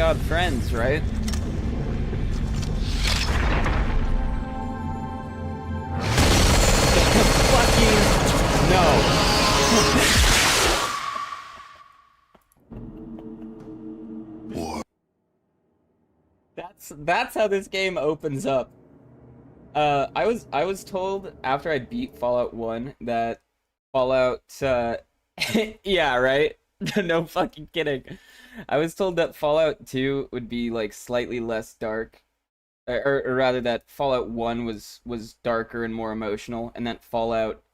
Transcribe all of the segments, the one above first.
about friends, right? Fucking no. That's how this game opens up. I was told after I beat Fallout 1 that Fallout yeah, right? No fucking kidding. I was told that Fallout 2 would be like slightly less dark, or rather that Fallout 1 was darker and more emotional, and that Fallout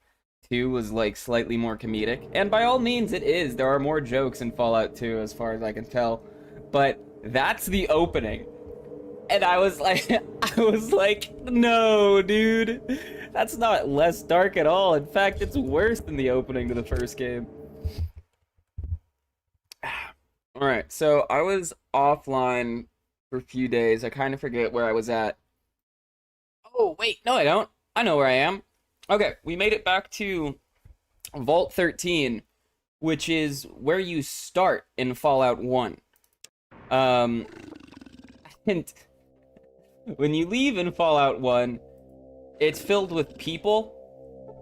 2 was like slightly more comedic. And by all means it is. There are more jokes in Fallout 2 as far as I can tell. But that's the opening. And I was like, no, dude. That's not less dark at all. In fact, it's worse than the opening to the first game. Alright, so I was offline for a few days. I kind of forget where I was at. Oh, wait, no I don't. I know where I am. Okay, we made it back to Vault 13, which is where you start in Fallout 1. And when you leave in Fallout 1, it's filled with people,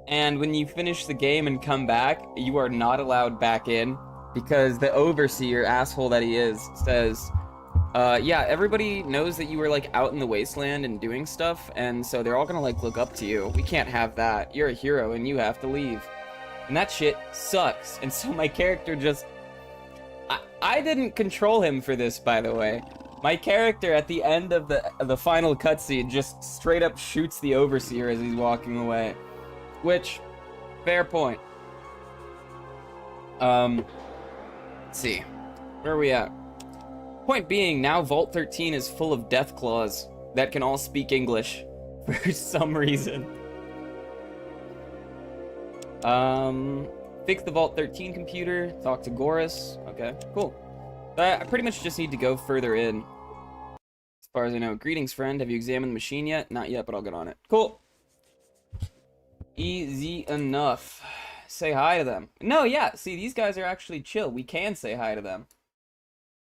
and when you finish the game and come back, you are not allowed back in, because the overseer, asshole that he is, says, yeah, everybody knows that you were, like, out in the Wasteland and doing stuff, and so they're all gonna, like, look up to you. We can't have that. You're a hero, and you have to leave. And that shit sucks. And so my character just... I didn't control him for this, by the way. My character, at the end of the final cutscene, just straight up shoots the Overseer as he's walking away. Which, fair point. Let's see. Where are we at? Point being, now Vault 13 is full of Deathclaws that can all speak English for some reason. Fix the Vault 13 computer, talk to Gorus. Okay, cool. I pretty much just need to go further in. As far as I know. Greetings, friend. Have you examined the machine yet? Not yet, but I'll get on it. Cool. Easy enough. Say hi to them. No, yeah, see, these guys are actually chill. We can say hi to them.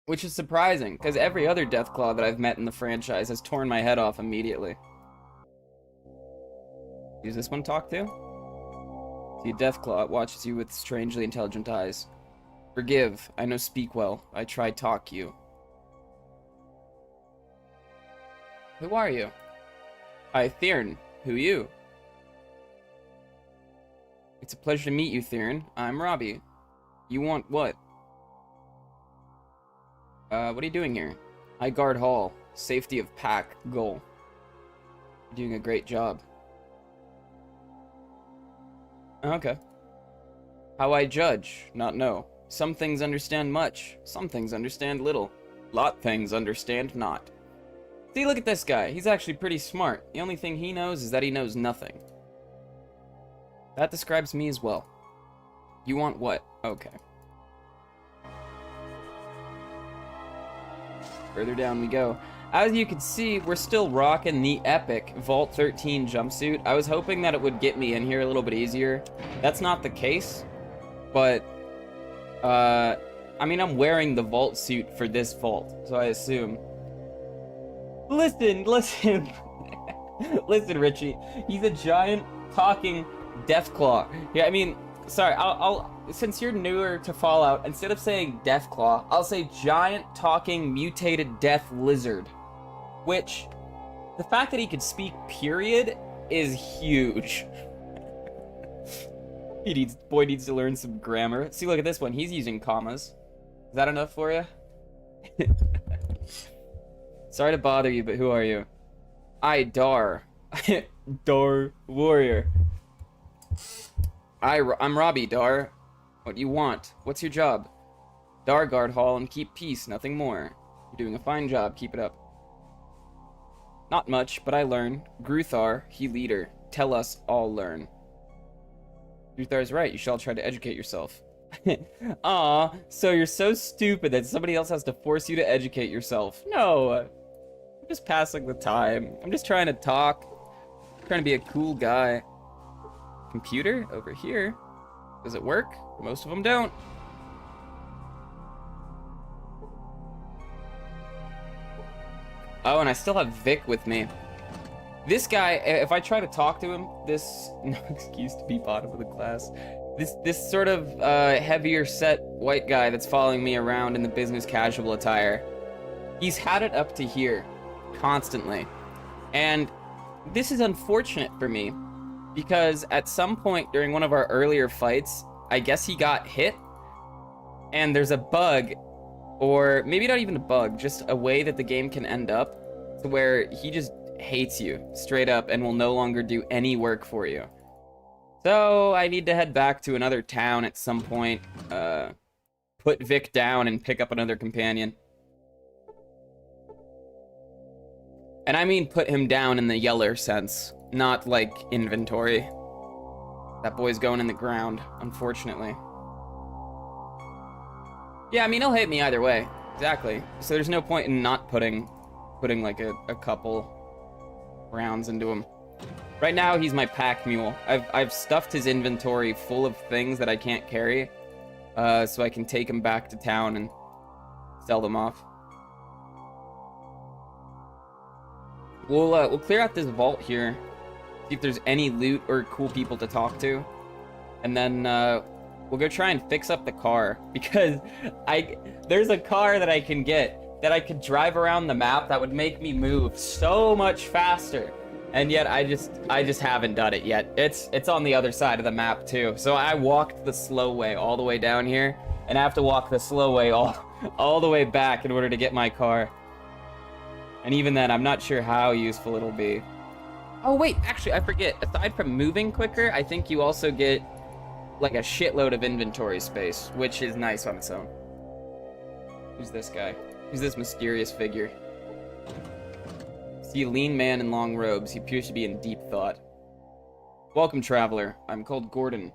Which is surprising, because every other Deathclaw that I've met in the franchise has torn my head off immediately. Does this one talk to? See, a Deathclaw watches you with strangely intelligent eyes. Forgive, I no speak well. I try talk you. Who are you? Hi, Theron. Who you? It's a pleasure to meet you, Theron. I'm Robbie. You want what? What are you doing here? I guard Hall. Safety of Pack. Goal. You're doing a great job. Okay. How I judge? Not know. Some things understand much. Some things understand little. Lot things understand not. See, look at this guy. He's actually pretty smart. The only thing he knows is that he knows nothing. That describes me as well. You want what? Okay. Further down we go. As you can see, we're still rocking the epic Vault 13 jumpsuit. I was hoping that it would get me in here a little bit easier. That's not the case, but, I mean, I'm wearing the Vault suit for this Vault, so I assume. Listen, listen. Listen, Richie. He's a giant talking Deathclaw. Yeah, I mean, sorry, I'll since you're newer to Fallout, instead of saying Deathclaw, I'll say giant talking mutated death lizard. Which, the fact that he could speak, period, is huge. Boy needs to learn some grammar. See, look at this one. He's using commas. Is that enough for you? Sorry to bother you, but who are you? I, Dar. Dar Warrior. I'm Robbie, Dar. What do you want? What's your job? Dar guard Hall and keep peace, nothing more. You're doing a fine job, keep it up. Not much, but I learn. Gruthar, he leader. Tell us all learn. Gruthar's right, you shall try to educate yourself. Aw, so you're so stupid that somebody else has to force you to educate yourself. No, I'm just passing the time. I'm just trying to talk. I'm trying to be a cool guy. Computer? Over here. Does it work? Most of them don't. Oh, and I still have Vic with me. This guy, if I try to talk to him, this no excuse to be bottom of the class. This sort of heavier set white guy that's following me around in the business casual attire. He's had it up to here, constantly. And this is unfortunate for me, because at some point during one of our earlier fights, I guess he got hit, and there's a bug, or maybe not even a bug, just a way that the game can end up, to where he just hates you, straight up, and will no longer do any work for you. So, I need to head back to another town at some point, put Vic down and pick up another companion. And I mean put him down in the yeller sense, not like inventory. That boy's going in the ground, unfortunately. Yeah, I mean, he'll hit me either way. Exactly. So there's no point in not putting like a couple rounds into him. Right now, he's my pack mule. I've stuffed his inventory full of things that I can't carry, so I can take him back to town and sell them off. We'll clear out this vault here, see if there's any loot or cool people to talk to, and then we'll go try and fix up the car, because there's a car that I can get that I could drive around the map that would make me move so much faster, and yet I just haven't done it yet. It's on the other side of the map too, so I walked the slow way all the way down here, and I have to walk the slow way all the way back in order to get my car. And even then, I'm not sure how useful it'll be. Oh wait, actually, I forget. Aside from moving quicker, I think you also get like a shitload of inventory space, which is nice on its own. Who's this guy? Who's this mysterious figure? See a lean man in long robes. He appears to be in deep thought. Welcome, traveler. I'm called Gordon.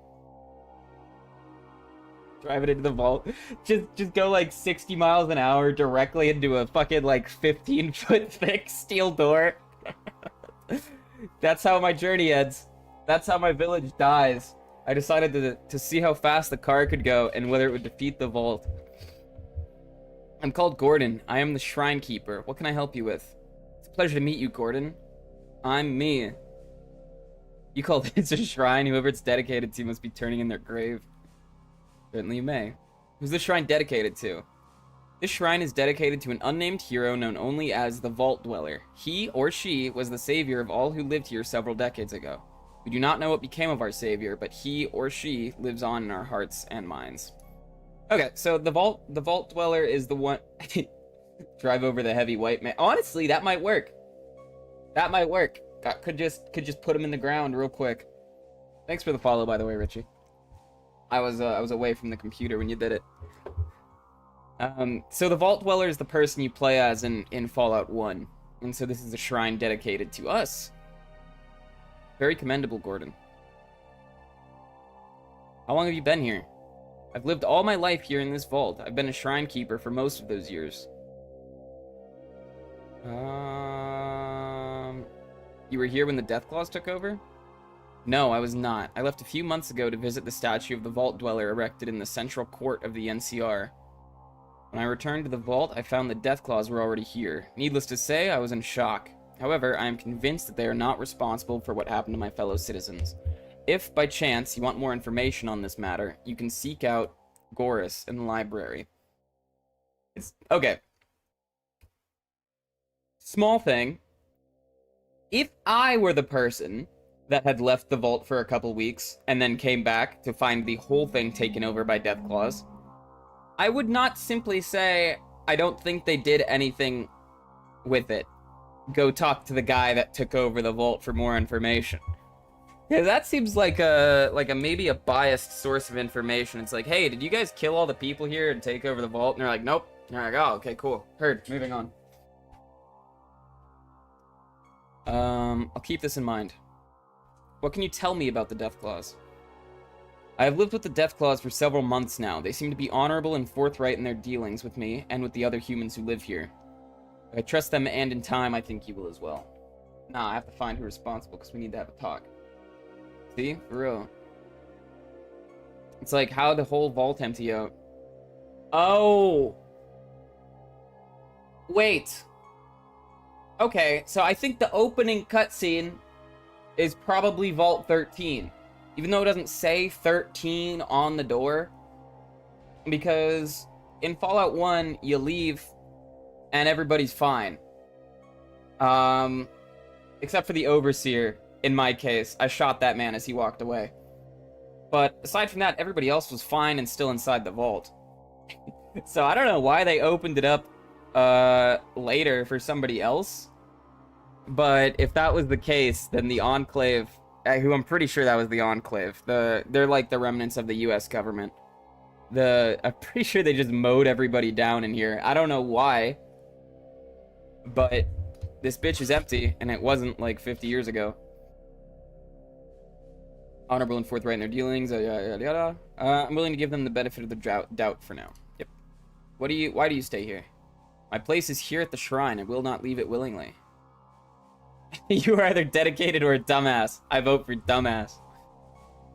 Drive it into the vault. Just go like 60 miles an hour directly into a fucking like 15-foot thick steel door. That's how my journey ends. That's how my village dies. I decided to see how fast the car could go and whether it would defeat the vault. I'm called Gordon. I am the shrine keeper. What can I help you with? It's a pleasure to meet you, Gordon. I'm me. You call this a shrine? Whoever it's dedicated to must be turning in their grave. Certainly you may. Who's this shrine dedicated to? This shrine is dedicated to an unnamed hero known only as the Vault Dweller. He or she was the savior of all who lived here several decades ago. We do not know what became of our savior, but he or she lives on in our hearts and minds. Okay, so the Vault Dweller is the one... Drive over the heavy white man. Honestly, that might work. That might work. Could just put him in the ground real quick. Thanks for the follow, by the way, Richie. I was away from the computer when you did it. So the Vault Dweller is the person you play as in Fallout 1. And so this is a shrine dedicated to us. Very commendable, Gordon. How long have you been here? I've lived all my life here in this vault. I've been a shrine keeper for most of those years. You were here when the Deathclaws took over? No, I was not. I left a few months ago to visit the statue of the Vault Dweller erected in the central court of the NCR. When I returned to the vault, I found the Deathclaws were already here. Needless to say, I was in shock. However, I am convinced that they are not responsible for what happened to my fellow citizens. If, by chance, you want more information on this matter, you can seek out Goris in the library. Okay. Small thing. If I were the person that had left the vault for a couple weeks and then came back to find the whole thing taken over by Deathclaws, I would not simply say, I don't think they did anything with it. Go talk to the guy that took over the vault for more information. Yeah, that seems like a maybe a biased source of information. It's like, hey, did you guys kill all the people here and take over the vault? And they're like, nope. And they're like, oh, okay, cool. Heard. Moving on. I'll keep this in mind. What can you tell me about the Deathclaws? I have lived with the Deathclaws for several months now. They seem to be honorable and forthright in their dealings with me and with the other humans who live here. I trust them, and in time, I think you will as well. Nah, I have to find who's responsible because we need to have a talk. See? For real. It's like, how the whole vault empty out? Oh! Wait! Okay, so I think the opening cutscene is probably Vault 13. Even though it doesn't say 13 on the door. Because in Fallout 1, you leave and everybody's fine. Except for the Overseer, in my case. I shot that man as he walked away. But aside from that, everybody else was fine and still inside the vault. So I don't know why they opened it up later for somebody else. But if that was the case, then the Enclave, who I'm pretty sure that was the Enclave, they're like the remnants of the US government. I'm pretty sure they just mowed everybody down in here. I don't know why. But this bitch is empty, and it wasn't like 50 years ago. Honorable and forthright in their dealings, yada yada yada. I'm willing to give them the benefit of the doubt for now. Yep. Why do you stay here? My place is here at the shrine. I will not leave it willingly. You are either dedicated or a dumbass. I vote for dumbass.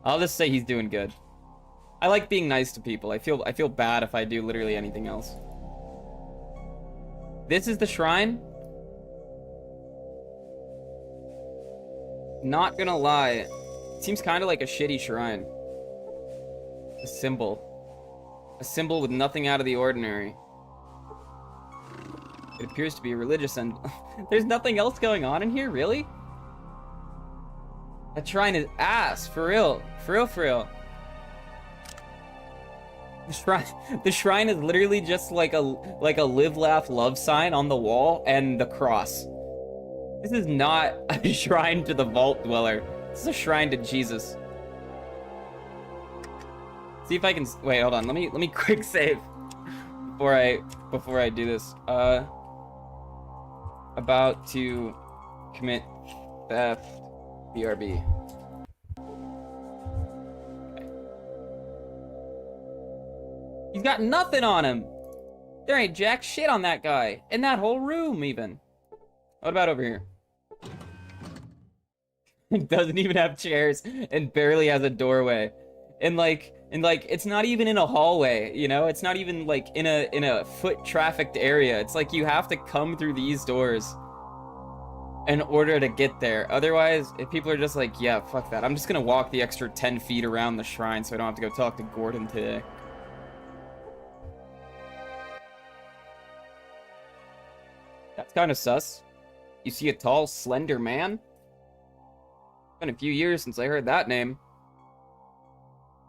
I'll just say he's doing good. I like being nice to people. I feel bad if I do literally anything else. This is the shrine? Not gonna lie. It seems kind of like a shitty shrine. A symbol. A symbol with nothing out of the ordinary. It appears to be a religious and there's nothing else going on in here, really? That shrine is ass, for real. For real, for real. The shrine is literally just like a live, laugh, love sign on the wall and the cross. This is not a shrine to the Vault Dweller. This is a shrine to Jesus. See if I can wait. Hold on. Let me quick save before I do this. About to commit theft. BRB. Okay. He's got nothing on him. There ain't jack shit on that guy in that whole room even. What about over here? It doesn't even have chairs and barely has a doorway. And like it's not even in a hallway, you know? It's not even like in a foot trafficked area. It's like you have to come through these doors in order to get there. Otherwise, if people are just like, yeah, fuck that. I'm just gonna walk the extra 10 feet around the shrine so I don't have to go talk to Gordon today. That's kind of sus. You see a tall, slender man? Been a few years since I heard that name.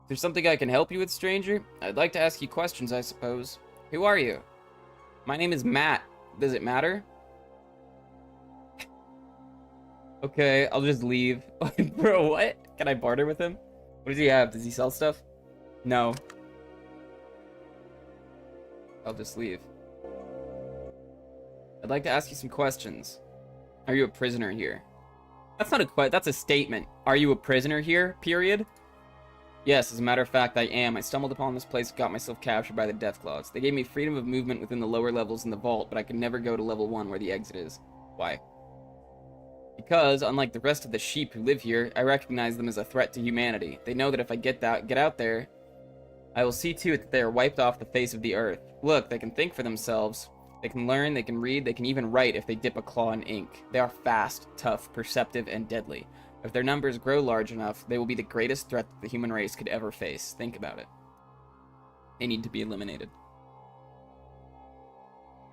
Is there something I can help you with, stranger? I'd like to ask you questions, I suppose. Who are you? My name is Matt. Does it matter? Okay, I'll just leave. Bro, what? Can I barter with him? What does he have? Does he sell stuff? No. I'll just leave. I'd like to ask you some questions. Are you a prisoner here? That's not a question, that's a statement. Are you a prisoner here, period? Yes, as a matter of fact, I am. I stumbled upon this place and got myself captured by the Deathclaws. They gave me freedom of movement within the lower levels in the vault, but I could never go to level 1 where the exit is. Why? Because, unlike the rest of the sheep who live here, I recognize them as a threat to humanity. They know that if I get out there, I will see to it that they are wiped off the face of the earth. Look, they can think for themselves. They can learn, they can read, they can even write if they dip a claw in ink. They are fast, tough, perceptive, and deadly. If their numbers grow large enough, they will be the greatest threat that the human race could ever face. Think about it. They need to be eliminated.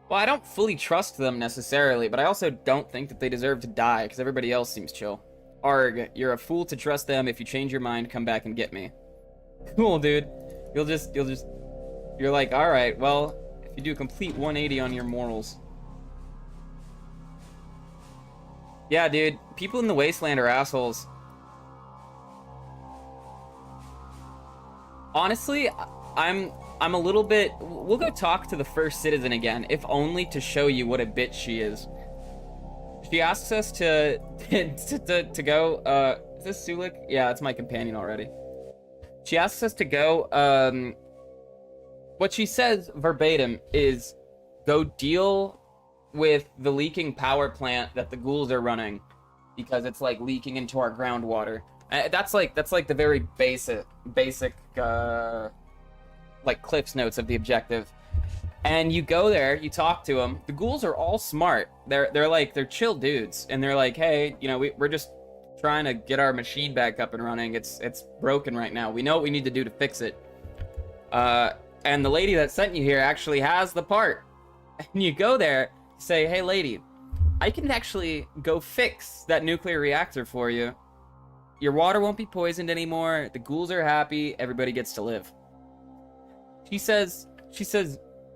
Well, I don't fully trust them necessarily, but I also don't think that they deserve to die, because everybody else seems chill. Arg, you're a fool to trust them. If you change your mind, come back and get me. Cool, dude. You're like, alright, well, if you do a complete 180 on your morals. Yeah, dude, people in the Wasteland are assholes. Honestly, I'm a little bit... We'll go talk to the first citizen again, if only to show you what a bitch she is. She asks us to go, is this Sulik? Yeah, it's my companion already. She asks us to go, what she says verbatim is, go deal with the leaking power plant that the ghouls are running, because it's like leaking into our groundwater. That's like the very basic like Cliff's notes of the objective. And you go there, you talk to them. The ghouls are all smart. They're chill dudes, and they're like, hey, you know, we're just trying to get our machine back up and running. It's broken right now. We know what we need to do to fix it. And the lady that sent you here actually has the part. And you go there, say, hey lady, I can actually go fix that nuclear reactor for you. Your water won't be poisoned anymore. The ghouls are happy. Everybody gets to live. She says,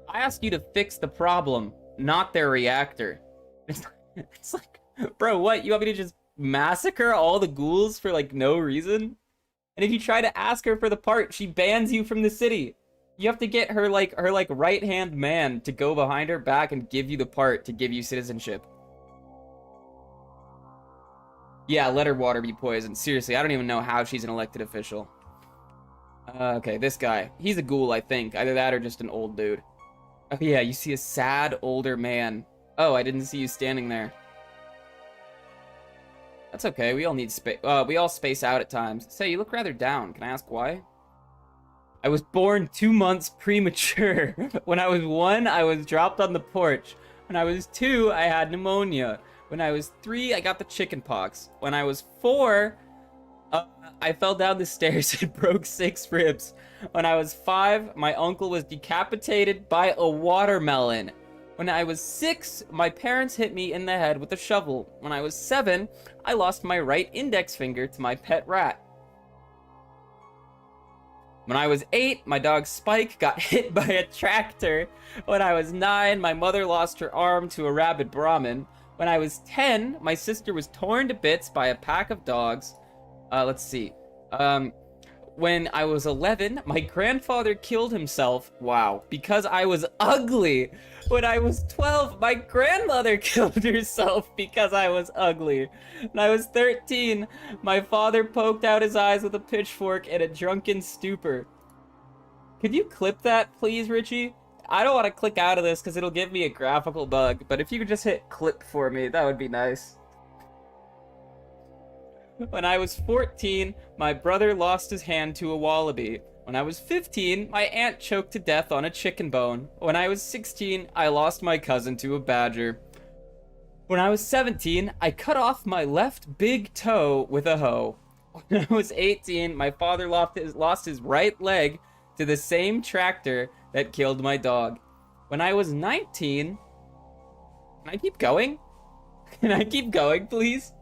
I asked you to fix the problem, not their reactor. It's like, bro, what? You want me to just massacre all the ghouls for like no reason? And if you try to ask her for the part, she bans you from the city. You have to get her right-hand man to go behind her back and give you the part to give you citizenship. Yeah, let her water be poisoned. Seriously, I don't even know how she's an elected official. Okay, this guy. He's a ghoul, I think. Either that or just an old dude. Oh yeah, you see a sad older man. Oh, I didn't see you standing there. That's okay, we all need space. We all space out at times. Say, you look rather down. Can I ask why? I was born 2 months premature. When I was 1, I was dropped on the porch. When I was 2, I had pneumonia. When I was 3, I got the chicken pox. When I was 4, I fell down the stairs and broke 6 ribs. When I was 5, my uncle was decapitated by a watermelon. When I was 6, my parents hit me in the head with a shovel. When I was 7, I lost my right index finger to my pet rat. When I was 8, my dog Spike got hit by a tractor. When I was 9, my mother lost her arm to a rabid Brahmin. When I was 10, my sister was torn to bits by a pack of dogs. Let's see. When I was 11, my grandfather killed himself. Wow. Because I was ugly. When I was 12, my grandmother killed herself because I was ugly. When I was 13, my father poked out his eyes with a pitchfork in a drunken stupor. Could you clip that, please, Richie? I don't want to click out of this because it'll give me a graphical bug, but if you could just hit clip for me, that would be nice. When I was 14, my brother lost his hand to a wallaby. When I was 15, my aunt choked to death on a chicken bone. When I was 16, I lost my cousin to a badger. When I was 17, I cut off my left big toe with a hoe. When I was 18, my father lost his right leg to the same tractor that killed my dog. When I was 19... Can I keep going? Can I keep going, please?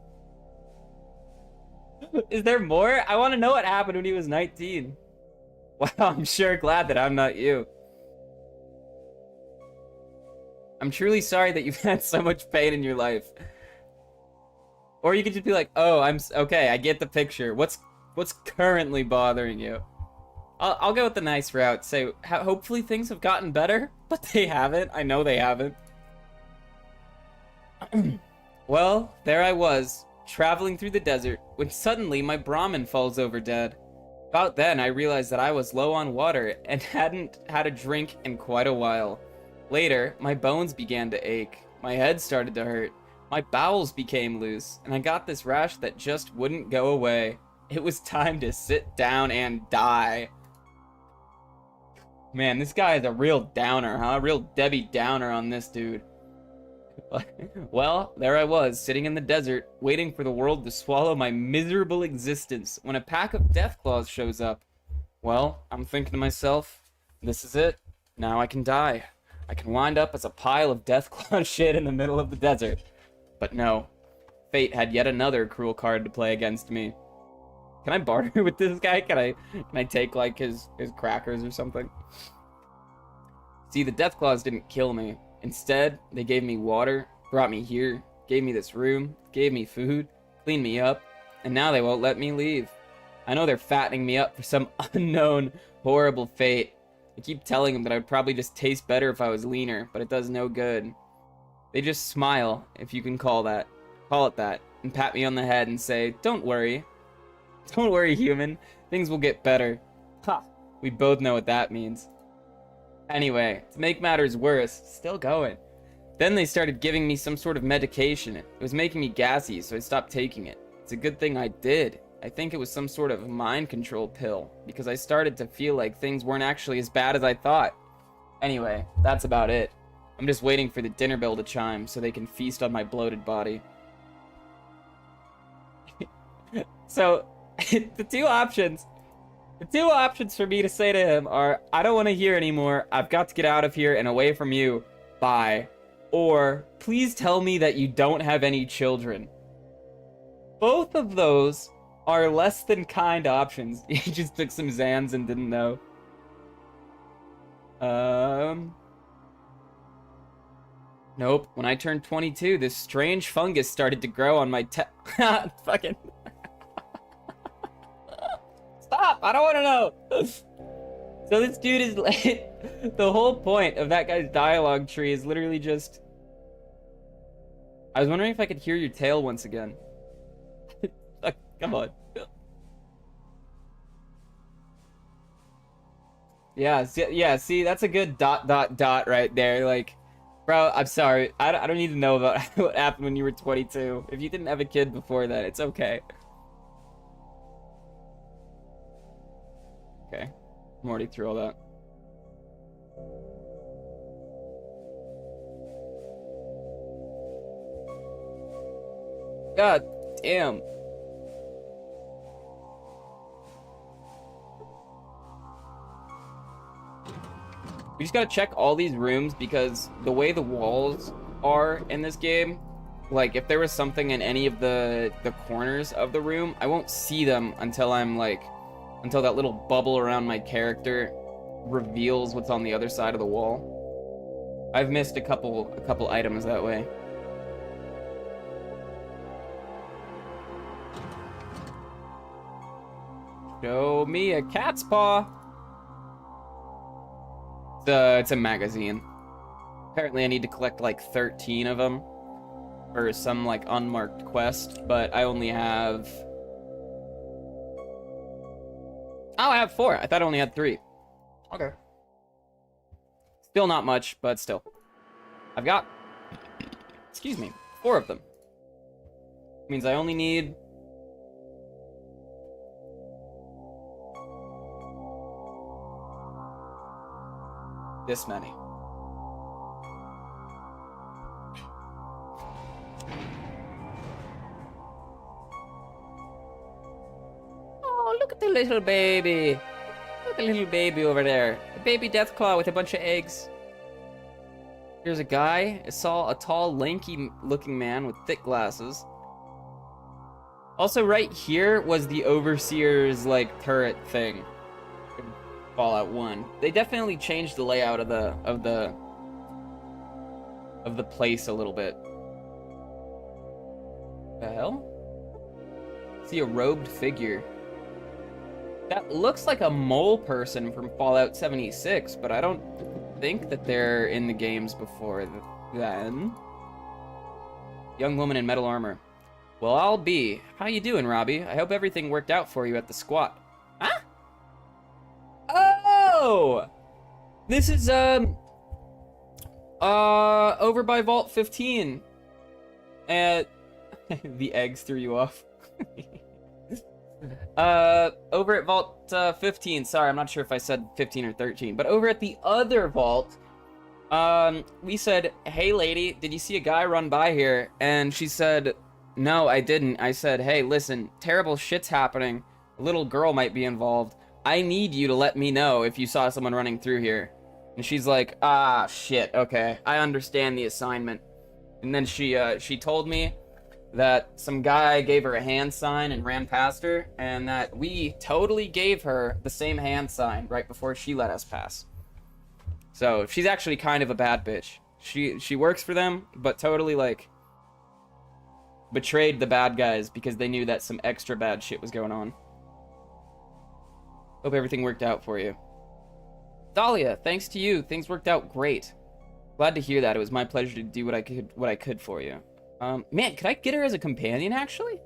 Is there more? I want to know what happened when he was 19. Wow, I'm sure glad that I'm not you. I'm truly sorry that you've had so much pain in your life. Or you could just be like, oh, okay, I get the picture. What's currently bothering you? I'll go with the nice route. Say, hopefully things have gotten better, but they haven't. I know they haven't. Well, there I was, traveling through the desert, when suddenly my Brahmin falls over dead. About then, I realized that I was low on water and hadn't had a drink in quite a while. Later, my bones began to ache, my head started to hurt, my bowels became loose, and I got this rash that just wouldn't go away. It was time to sit down and die. Man, this guy is a real downer, huh? A real Debbie Downer on this dude. Well, there I was, sitting in the desert, waiting for the world to swallow my miserable existence, when a pack of deathclaws shows up. Well, I'm thinking to myself, this is it. Now I can die. I can wind up as a pile of deathclaw shit in the middle of the desert. But no. Fate had yet another cruel card to play against me. Can I barter with this guy? Can I take, like, his crackers or something? See, the deathclaws didn't kill me. Instead, they gave me water, brought me here, gave me this room, gave me food, cleaned me up, and now they won't let me leave. I know they're fattening me up for some unknown, horrible fate. I keep telling them that I'd probably just taste better if I was leaner, but it does no good. They just smile, if you can call it that, and pat me on the head and say, don't worry. Don't worry, human. Things will get better. Ha! We both know what that means. Anyway, to make matters worse, still going. Then they started giving me some sort of medication. It was making me gassy, so I stopped taking it. It's a good thing I did. I think it was some sort of mind control pill, because I started to feel like things weren't actually as bad as I thought. Anyway, that's about it. I'm just waiting for the dinner bell to chime so they can feast on my bloated body. So, the two options for me to say to him are, I don't want to hear anymore, I've got to get out of here and away from you, bye. Or, please tell me that you don't have any children. Both of those are less than kind options. He just took some Xans and didn't know. Nope. When I turned 22, this strange fungus started to grow on my fucking... Stop! I don't want to know! So this dude is like... The whole point of that guy's dialogue tree is literally just... I was wondering if I could hear your tail once again. Come on. Yeah, see, that's a good ... right there. Like, bro, I'm sorry. I don't need to know about what happened when you were 22. If you didn't have a kid before that, it's okay. Okay. I'm already through all that. God damn. We just gotta check all these rooms because the way the walls are in this game, like if there was something in any of the corners of the room, I won't see them until until that little bubble around my character reveals what's on the other side of the wall. I've missed a couple items that way. Show me a cat's paw. It's a magazine. Apparently I need to collect like 13 of them for some like unmarked quest, but I only have... Oh, I have 4. I thought I only had 3. Okay. Still not much, but still. I've got... Excuse me. 4 of them. Means I only need... this many. Oh, look at the little baby. Look at the little baby over there. A baby Deathclaw with a bunch of eggs. Here's a guy. I saw a tall, lanky-looking man with thick glasses. Also, right here was the Overseer's, like, turret thing. Fallout 1. They definitely changed the layout of the place a little bit. The hell? See a robed figure. That looks like a mole person from Fallout 76, but I don't think that they're in the games before then. Young woman in metal armor. Well, I'll be. How you doing, Robbie? I hope everything worked out for you at the squat. Huh? Oh! This is, over by Vault 15. And... the eggs threw you off. Over at Vault 15. Sorry, I'm not sure if I said 15 or 13. But over at the other vault, we said, hey, lady, did you see a guy run by here? And she said, no, I didn't. I said, hey, listen, terrible shit's happening. A little girl might be involved. I need you to let me know if you saw someone running through here. And she's like, ah, shit, okay. I understand the assignment. And then she told me that some guy gave her a hand sign and ran past her, and that we totally gave her the same hand sign right before she let us pass. So, she's actually kind of a bad bitch. She works for them, but totally, like, betrayed the bad guys because they knew that some extra bad shit was going on. Hope everything worked out for you. Dahlia, thanks to you, things worked out great. Glad to hear that. It was my pleasure to do what I could for you. Man, could I get her as a companion, actually?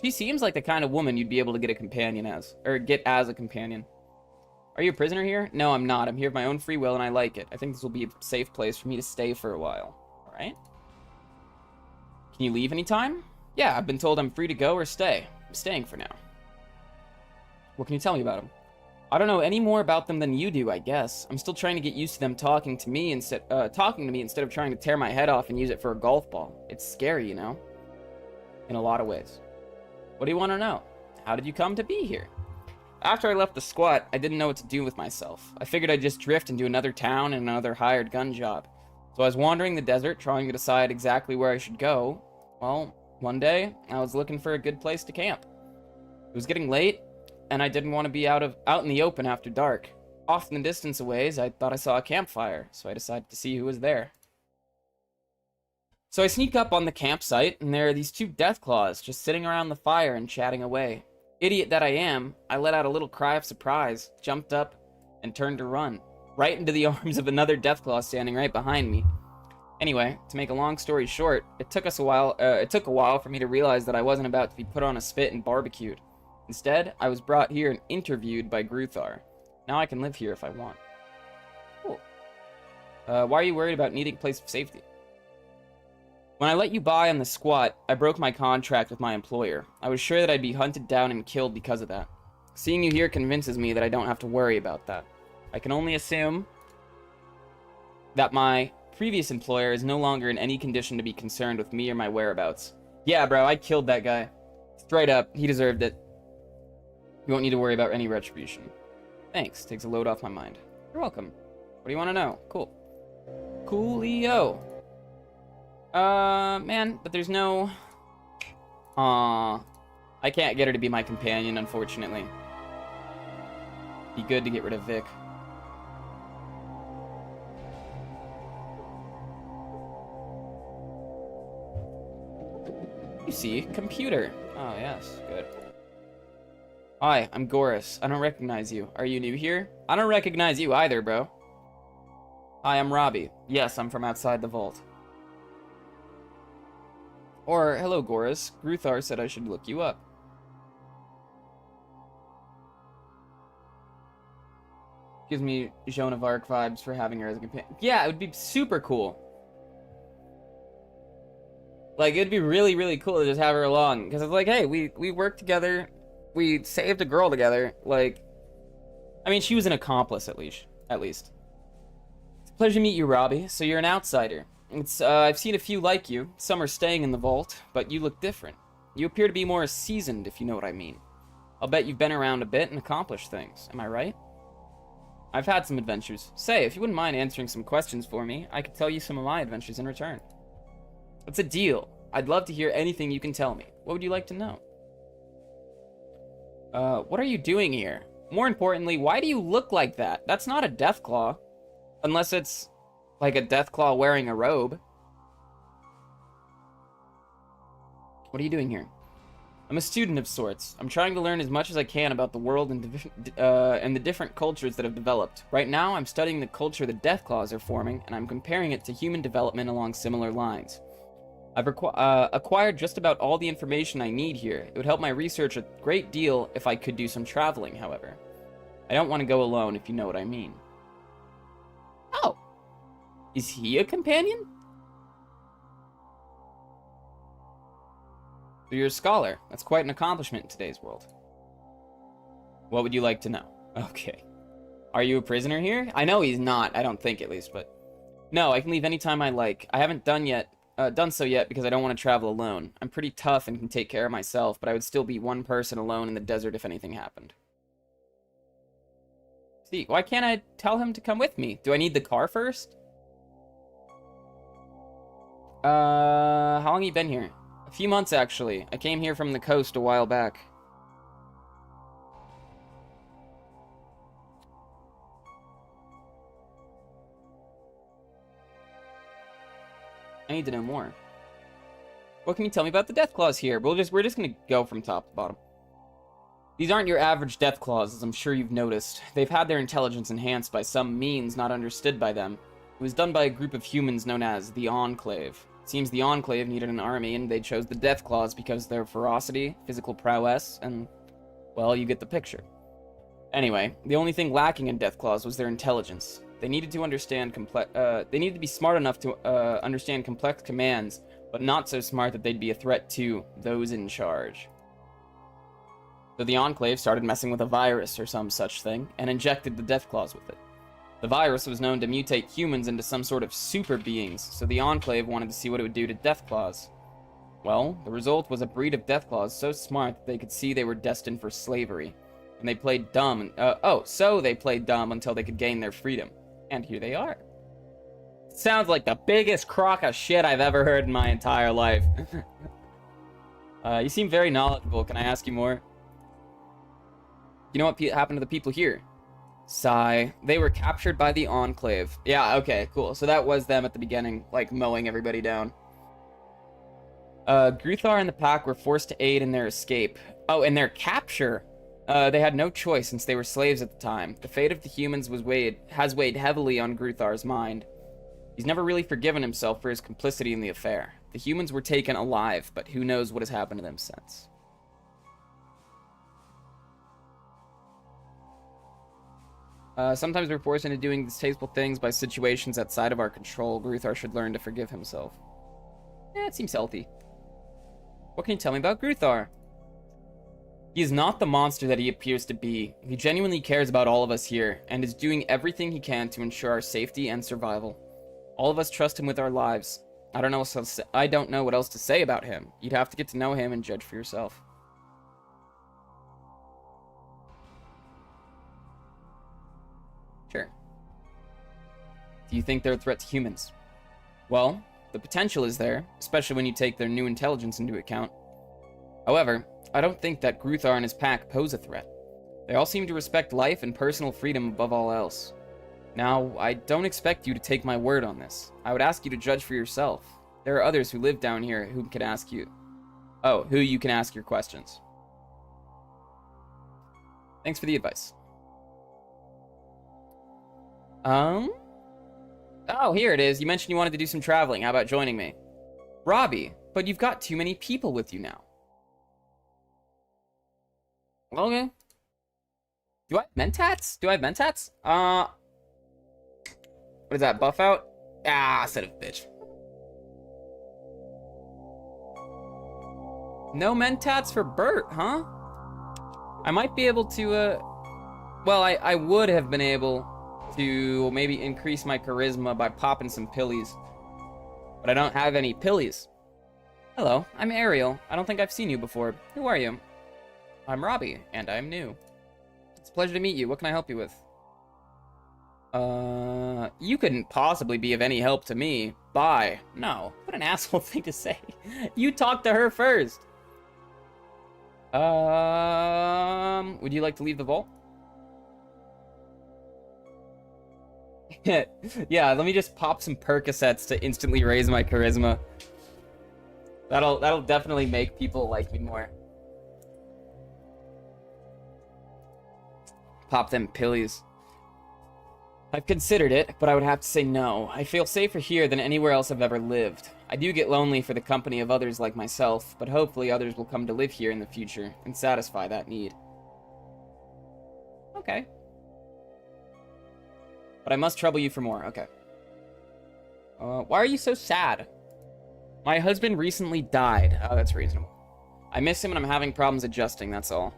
She seems like the kind of woman you'd be able to get a companion as. Or get as a companion. Are you a prisoner here? No, I'm not. I'm here of my own free will, and I like it. I think this will be a safe place for me to stay for a while. Alright? Can you leave anytime? Yeah, I've been told I'm free to go or stay. I'm staying for now. What can you tell me about him? I don't know any more about them than you do, I guess. I'm still trying to get used to them talking to me instead of trying to tear my head off and use it for a golf ball. It's scary, you know? In a lot of ways. What do you want to know? How did you come to be here? After I left the squat, I didn't know what to do with myself. I figured I'd just drift into another town and another hired gun job. So I was wandering the desert, trying to decide exactly where I should go. Well, one day, I was looking for a good place to camp. It was getting late, and I didn't want to be out in the open after dark. Off in the distance a ways, I thought I saw a campfire, so I decided to see who was there. So I sneak up on the campsite, and there are these two deathclaws just sitting around the fire and chatting away. Idiot that I am, I let out a little cry of surprise, jumped up, and turned to run, right into the arms of another deathclaw standing right behind me. Anyway, to make a long story short, it took a while for me to realize that I wasn't about to be put on a spit and barbecued. Instead, I was brought here and interviewed by Gruthar. Now I can live here if I want. Cool. Why are you worried about needing a place of safety? When I let you by on the squat, I broke my contract with my employer. I was sure that I'd be hunted down and killed because of that. Seeing you here convinces me that I don't have to worry about that. I can only assume that my previous employer is no longer in any condition to be concerned with me or my whereabouts. Yeah, bro, I killed that guy. Straight up, he deserved it. You won't need to worry about any retribution. Thanks, takes a load off my mind. You're welcome. What do you want to know? Cool. Coolio. Man, but there's no... I can't get her to be my companion, unfortunately. Be good to get rid of Vic. You see, computer. Oh, yes, good. Hi, I'm Goris. I don't recognize you. Are you new here? I don't recognize you either, bro. Hi, I'm Robbie. Yes, I'm from outside the vault. Or, hello, Goris. Gruthar said I should look you up. Gives me Joan of Arc vibes for having her as a companion. Yeah, it would be super cool. Like, it'd be really, really cool to just have her along. Because it's like, hey, we worked together. We saved a girl together. Like, I mean, she was an accomplice, at least. It's a pleasure to meet you, Robbie. So you're an outsider. I've seen a few like you. Some are staying in the vault, but you look different. You appear to be more seasoned, if you know what I mean. I'll bet you've been around a bit and accomplished things. Am I right? I've had some adventures. Say, if you wouldn't mind answering some questions for me, I could tell you some of my adventures in return. It's a deal. I'd love to hear anything you can tell me. What would you like to know? What are you doing here? More importantly, why do you look like that? That's not a Deathclaw. Unless it's like a Deathclaw wearing a robe. What are you doing here? I'm a student of sorts. I'm trying to learn as much as I can about the world and the different cultures that have developed. Right now, I'm studying the culture the Deathclaws are forming, and I'm comparing it to human development along similar lines. I've acquired just about all the information I need here. It would help my research a great deal if I could do some traveling, however. I don't want to go alone, if you know what I mean. Oh. Is he a companion? So you're a scholar. That's quite an accomplishment in today's world. What would you like to know? Okay. Are you a prisoner here? I know he's not. I don't think, at least, but... No, I can leave anytime I like. I haven't done so yet because I don't want to travel alone. I'm pretty tough and can take care of myself, but I would still be one person alone in the desert if anything happened. See, why can't I tell him to come with me? Do I need the car first? How long have you been here? A few months, actually. I came here from the coast a while back. I need to know more. What can you tell me about the Deathclaws here? We're just gonna go from top to bottom. These aren't your average Deathclaws, as I'm sure you've noticed. They've had their intelligence enhanced by some means not understood by them. It was done by a group of humans known as the Enclave. It seems the Enclave needed an army, and they chose the Deathclaws because of their ferocity, physical prowess, and, well, you get the picture. Anyway, the only thing lacking in Deathclaws was their intelligence. They needed to understand they needed to be smart enough to understand complex commands, but not so smart that they'd be a threat to those in charge. So the Enclave started messing with a virus or some such thing, and injected the Deathclaws with it. The virus was known to mutate humans into some sort of super beings, so the Enclave wanted to see what it would do to Deathclaws. Well, the result was a breed of Deathclaws so smart that they could see they were destined for slavery. And they played dumb, so they played dumb until they could gain their freedom. And here they are. Sounds like the biggest crock of shit I've ever heard in my entire life. You seem very knowledgeable. Can I ask you more? You know what happened to the people here? Sigh. They were captured by the Enclave. Yeah, okay, cool. So that was them at the beginning, like, mowing everybody down. Gruthar and the pack were forced to aid in their escape. Oh, and their capture. They had no choice since they were slaves at the time. The fate of the humans has weighed heavily on Gruthar's mind. He's never really forgiven himself for his complicity in the affair. The humans were taken alive, but who knows what has happened to them since. Sometimes we're forced into doing distasteful things by situations outside of our control. Gruthar should learn to forgive himself. Yeah, it seems healthy. What can you tell me about Gruthar? He is not the monster that he appears to be. He genuinely cares about all of us here, and is doing everything he can to ensure our safety and survival. All of us trust him with our lives. I don't know what else to say about him. You'd have to get to know him and judge for yourself. Sure. Do you think they're a threat to humans? Well, the potential is there, especially when you take their new intelligence into account. However, I don't think that Gruthar and his pack pose a threat. They all seem to respect life and personal freedom above all else. Now, I don't expect you to take my word on this. I would ask you to judge for yourself. There are others who live down here who you can ask your questions. Thanks for the advice. Oh, here it is. You mentioned you wanted to do some traveling. How about joining me? Robbie, but you've got too many people with you now. Okay. Do I have mentats? What is that, buff out? Ah, son of a bitch. No mentats for Bert, huh? I might be able to, well, I would have been able to maybe increase my charisma by popping some pillies. But I don't have any pillies. Hello, I'm Ariel. I don't think I've seen you before. Who are you? I'm Robbie, and I'm new. It's a pleasure to meet you. What can I help you with? You couldn't possibly be of any help to me. Bye. No, what an asshole thing to say. You talk to her first. Would you like to leave the vault? Yeah, let me just pop some Percocets to instantly raise my charisma. That'll definitely make people like me more. Pop them pillies. I've considered it, but I would have to say no. I feel safer here than anywhere else I've ever lived. I do get lonely for the company of others like myself, but hopefully others will come to live here in the future and satisfy that need. Okay. But I must trouble you for more. Okay. Why are you so sad? My husband recently died. Oh, that's reasonable. I miss him and I'm having problems adjusting, that's all.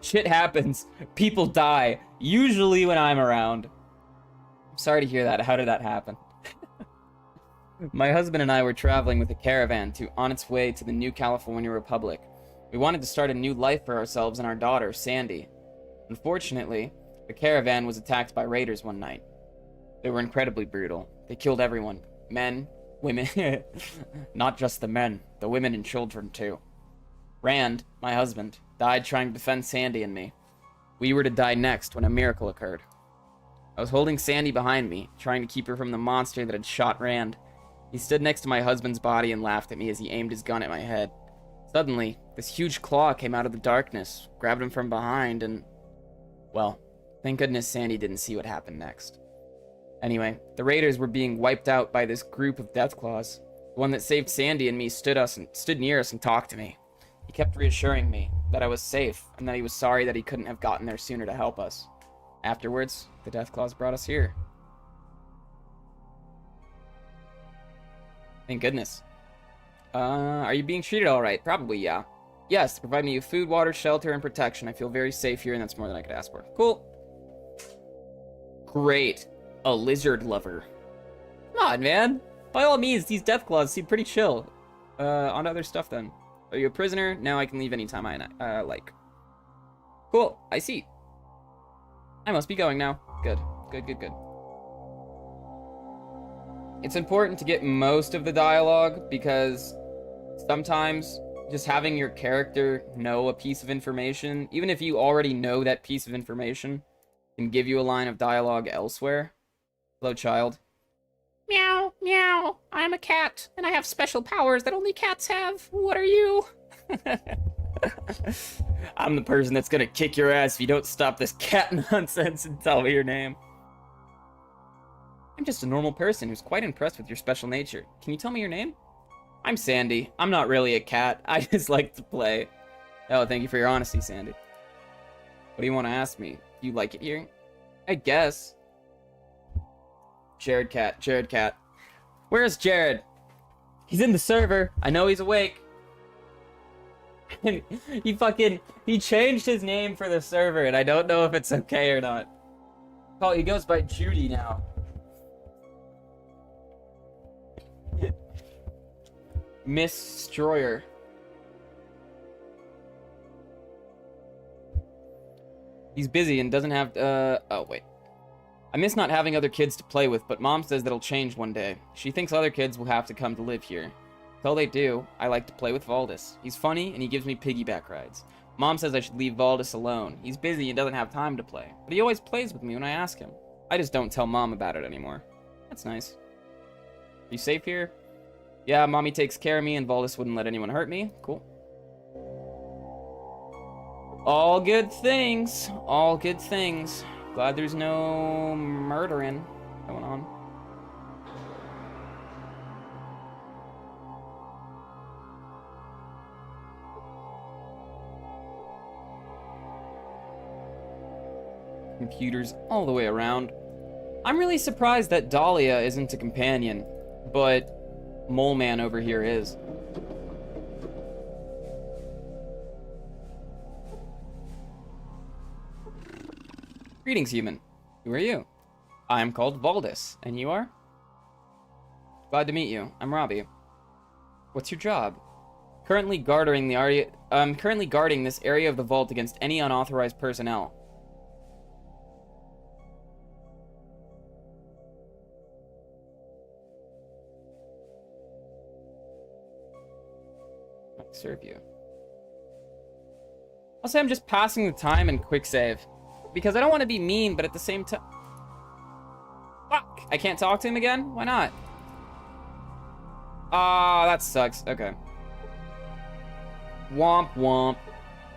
Shit happens. People die. Usually when I'm around. I'm sorry to hear that. How did that happen? My husband and I were traveling with a caravan on its way to the new California Republic. We wanted to start a new life for ourselves and our daughter, Sandy. Unfortunately, the caravan was attacked by raiders one night. They were incredibly brutal. They killed everyone. Men, women. Not just the men. The women and children, too. Rand, my husband, died trying to defend Sandy and me. We were to die next when a miracle occurred. I was holding Sandy behind me, trying to keep her from the monster that had shot Rand. He stood next to my husband's body and laughed at me as he aimed his gun at my head. Suddenly, this huge claw came out of the darkness, grabbed him from behind, and... well, thank goodness Sandy didn't see what happened next. Anyway, the raiders were being wiped out by this group of Deathclaws. The one that saved Sandy and me stood near us and talked to me. He kept reassuring me that I was safe, and that he was sorry that he couldn't have gotten there sooner to help us. Afterwards, the Deathclaws brought us here. Thank goodness. Are you being treated alright? Probably, yeah. Yes, provide me with food, water, shelter, and protection. I feel very safe here, and that's more than I could ask for. Cool. Great. A lizard lover. Come on, man. By all means, these Deathclaws seem pretty chill. On to other stuff, then. Are you a prisoner? Now I can leave anytime I like. Cool. I see. I must be going now. Good. Good, good, good. It's important to get most of the dialogue, because sometimes just having your character know a piece of information, even if you already know that piece of information, can give you a line of dialogue elsewhere. Hello, child. Meow, meow. I'm a cat, and I have special powers that only cats have. What are you? I'm the person that's gonna kick your ass if you don't stop this cat nonsense and tell me your name. I'm just a normal person who's quite impressed with your special nature. Can you tell me your name? I'm Sandy. I'm not really a cat. I just like to play. Oh, thank you for your honesty, Sandy. What do you want to ask me? Do you like it here? I guess. Jared Cat. Jared Cat. Where's Jared? He's in the server. I know he's awake. He changed his name for the server, and I don't know if it's okay or not. Oh, he goes by Judy now. Miss Destroyer. He's busy and doesn't have, oh, wait. I miss not having other kids to play with, but Mom says that'll change one day. She thinks other kids will have to come to live here. Until they do, I like to play with Valdis. He's funny, and he gives me piggyback rides. Mom says I should leave Valdis alone. He's busy and doesn't have time to play. But he always plays with me when I ask him. I just don't tell Mom about it anymore. That's nice. Are you safe here? Yeah, Mommy takes care of me, and Valdis wouldn't let anyone hurt me. Cool. All good things. All good things. Glad there's no murdering going on. Computers all the way around. I'm really surprised that Dahlia isn't a companion, but Mole Man over here is. Greetings, human. Who are you? I am called Valdis, and you are? Glad to meet you. I'm Robbie. What's your job? Currently guarding the area. I'm currently guarding this area of the vault against any unauthorized personnel. I can serve you. I'll say I'm just passing the time and quick save. Because I don't want to be mean, but at the same time... Fuck! I can't talk to him again? Why not? Ah, that sucks. Okay. Womp womp.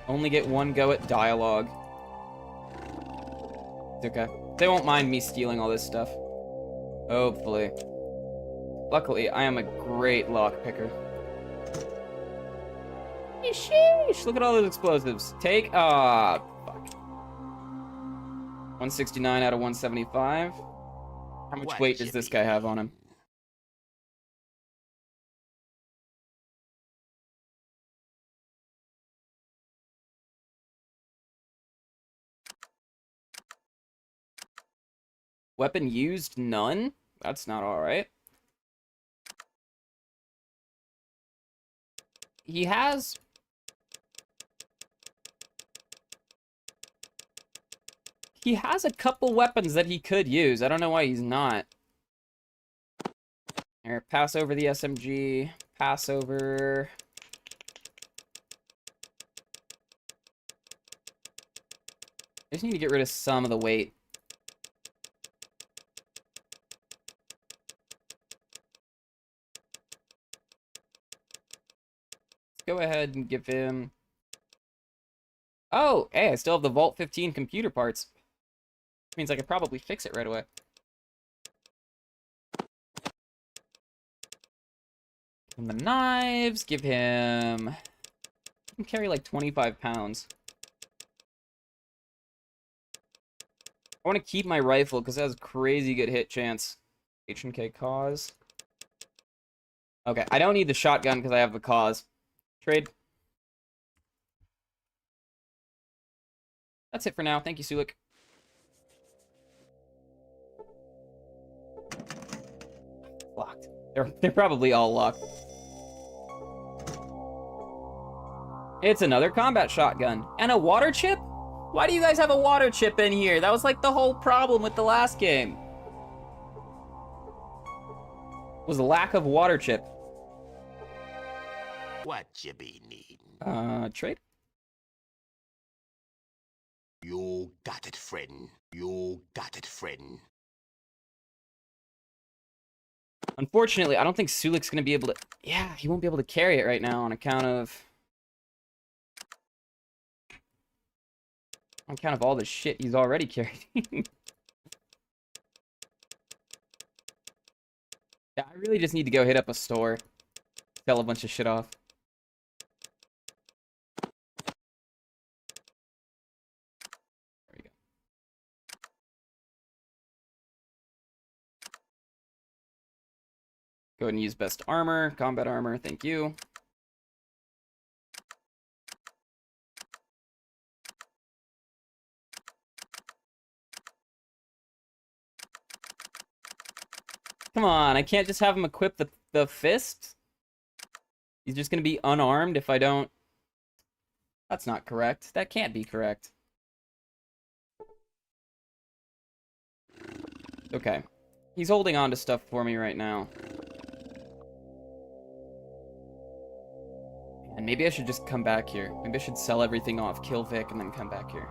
Only get one go at dialogue. It's okay. They won't mind me stealing all this stuff. Hopefully. Luckily, I am a great lockpicker. Sheesh! Look at all those explosives. Take... fuck. 169 out of 175. How much weight does this guy have on him? Weapon used? None? That's not alright. He has... He has a couple weapons that he could use. I don't know why he's not. Here, pass over the SMG. Pass over... I just need to get rid of some of the weight. Let's go ahead and give him... Oh, hey, I still have the Vault 15 computer parts. Which means I could probably fix it right away. And the knives, give him... He can carry like 25 pounds. I want to keep my rifle because it has crazy good hit chance. H&K cause. Okay, I don't need the shotgun because I have the cause. Trade. That's it for now. Thank you, Sulik. Locked. They're probably all locked. It's another combat shotgun. And a water chip? Why do you guys have a water chip in here? That was like the whole problem with the last game. Was the lack of water chip. What you be needing? Trade? You got it, friend. You got it, friend. Unfortunately, I don't think Sulik's gonna be able to... Yeah, he won't be able to carry it right now on account of all the shit he's already carrying. Yeah, I really just need to go hit up a store. Sell a bunch of shit off. There we go. Go ahead and use best armor, combat armor, thank you. Come on, I can't just have him equip the fist? He's just gonna be unarmed if I don't... That's not correct. That can't be correct. Okay. He's holding on to stuff for me right now. And maybe I should just come back here. Maybe I should sell everything off, kill Vic, and then come back here.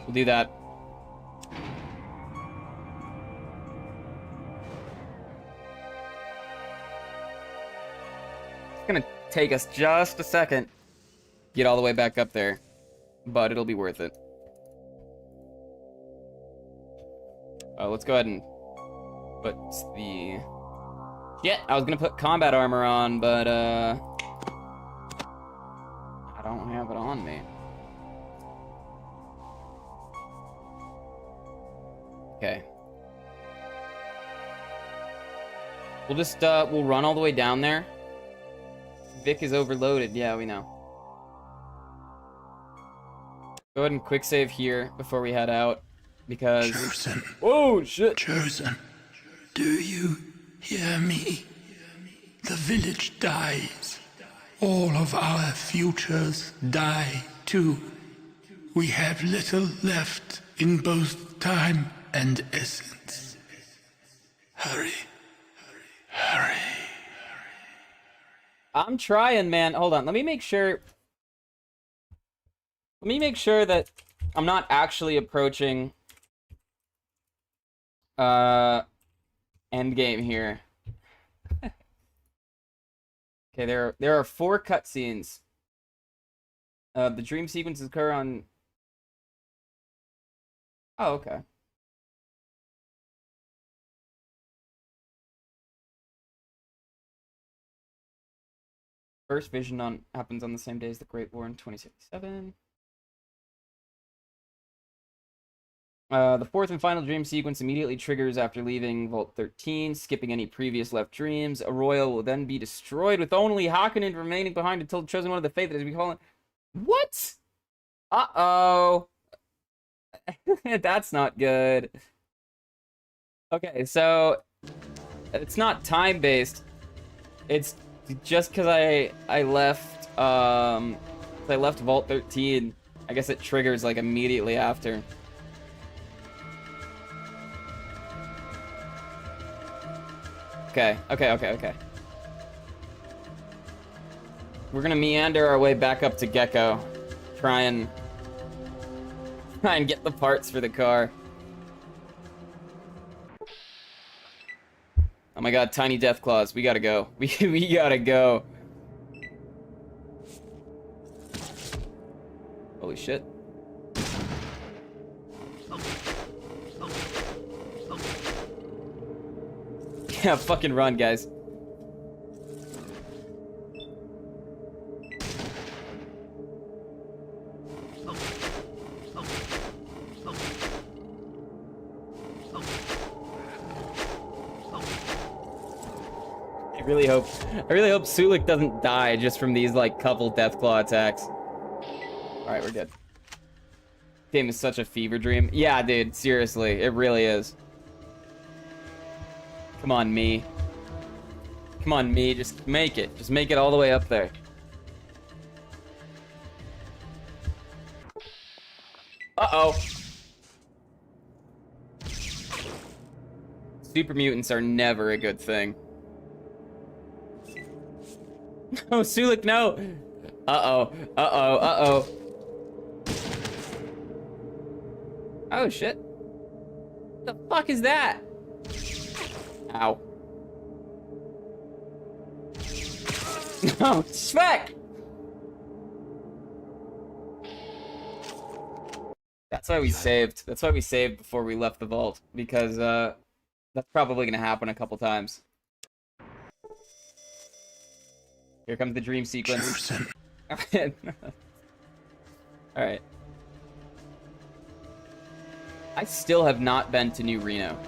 We'll do that. It's gonna take us just a second to get all the way back up there, but it'll be worth it. Let's go ahead and put the... Shit, I was gonna put combat armor on, but I don't have it on me. Okay. We'll just, we'll run all the way down there. Vic is overloaded. Yeah, we know. Go ahead and quick save here before we head out, because... Chosen. Oh, shit! Chosen. Do you hear me? The village dies. All of our futures die, too. We have little left in both time and essence. Hurry. Hurry. I'm trying, man. Hold on. Let me make sure that I'm not actually approaching endgame here. Okay, there are 4 cutscenes. The dream sequences occur on... Oh, okay. First vision happens on the same day as the Great War in 2067. The 4th and final dream sequence immediately triggers after leaving Vault 13, skipping any previous left dreams. Arroyo will then be destroyed with only Hakunin remaining behind until the chosen one of the faith that is becalling. What? Uh-oh. That's not good. Okay, so it's not time-based. It's just because I left Vault 13. I guess it triggers like immediately after. Okay. We're gonna meander our way back up to Gecko. Try and get the parts for the car. Oh my god, tiny death claws. We gotta go. We gotta go. Holy shit. Yeah, fucking run, guys. I really hope Sulik doesn't die just from these like couple Deathclaw attacks. All right, we're good. Game is such a fever dream. Yeah, dude, seriously, it really is. Come on, me. Come on, me, just make it. Just make it all the way up there. Uh-oh. Super mutants are never a good thing. Oh, Sulik, no! Uh-oh, uh-oh, uh-oh. Oh, shit. The fuck is that? Ow. No, fuck! That's why we saved. That's why we saved before we left the vault. Because, that's probably gonna happen a couple times. Here comes the dream sequence. Alright. I still have not been to New Reno.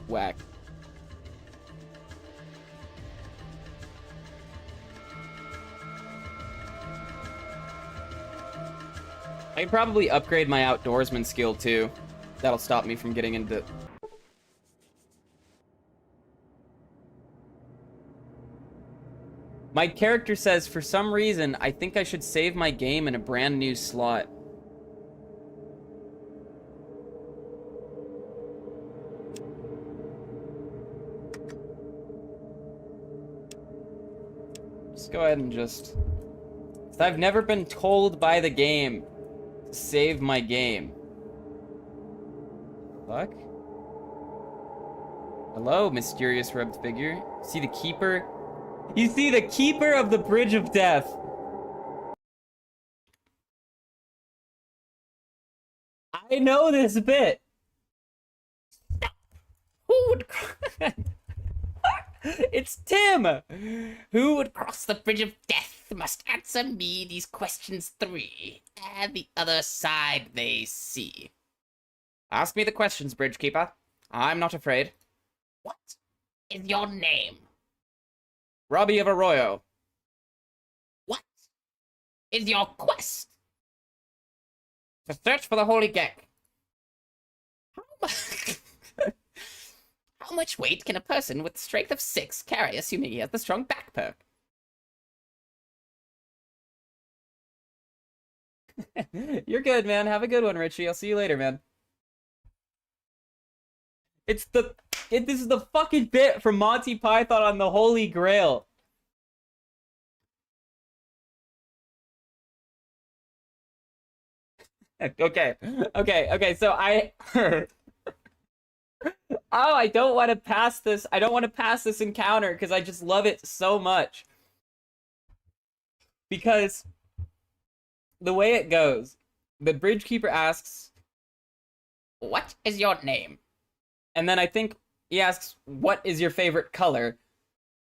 Whack. I can probably upgrade my outdoorsman skill too. That'll stop me from getting into... My character says, for some reason, I think I should save my game in a brand new slot. Just go ahead and just... I've never been told by the game to save my game. Fuck? Hello, mysterious rubbed figure. See the keeper? You see the keeper of the Bridge of Death. I know this bit. Who would... It's Tim! Who would cross the Bridge of Death must answer me these questions 3, and the other side they see. Ask me the questions, Bridgekeeper. I'm not afraid. What is your name? Robbie of Arroyo. What is your quest? To search for the Holy Gek. How much weight can a person with strength of 6 carry, assuming he has the strong back perk? You're good, man. Have a good one, Richie. I'll see you later, man. This is the fucking bit from Monty Python on the Holy Grail. Okay, so oh, I don't want to pass this. I don't want to pass this encounter because I just love it so much. Because the way it goes, the Bridgekeeper asks, "What is your name?" And then I think he asks, "What is your favorite color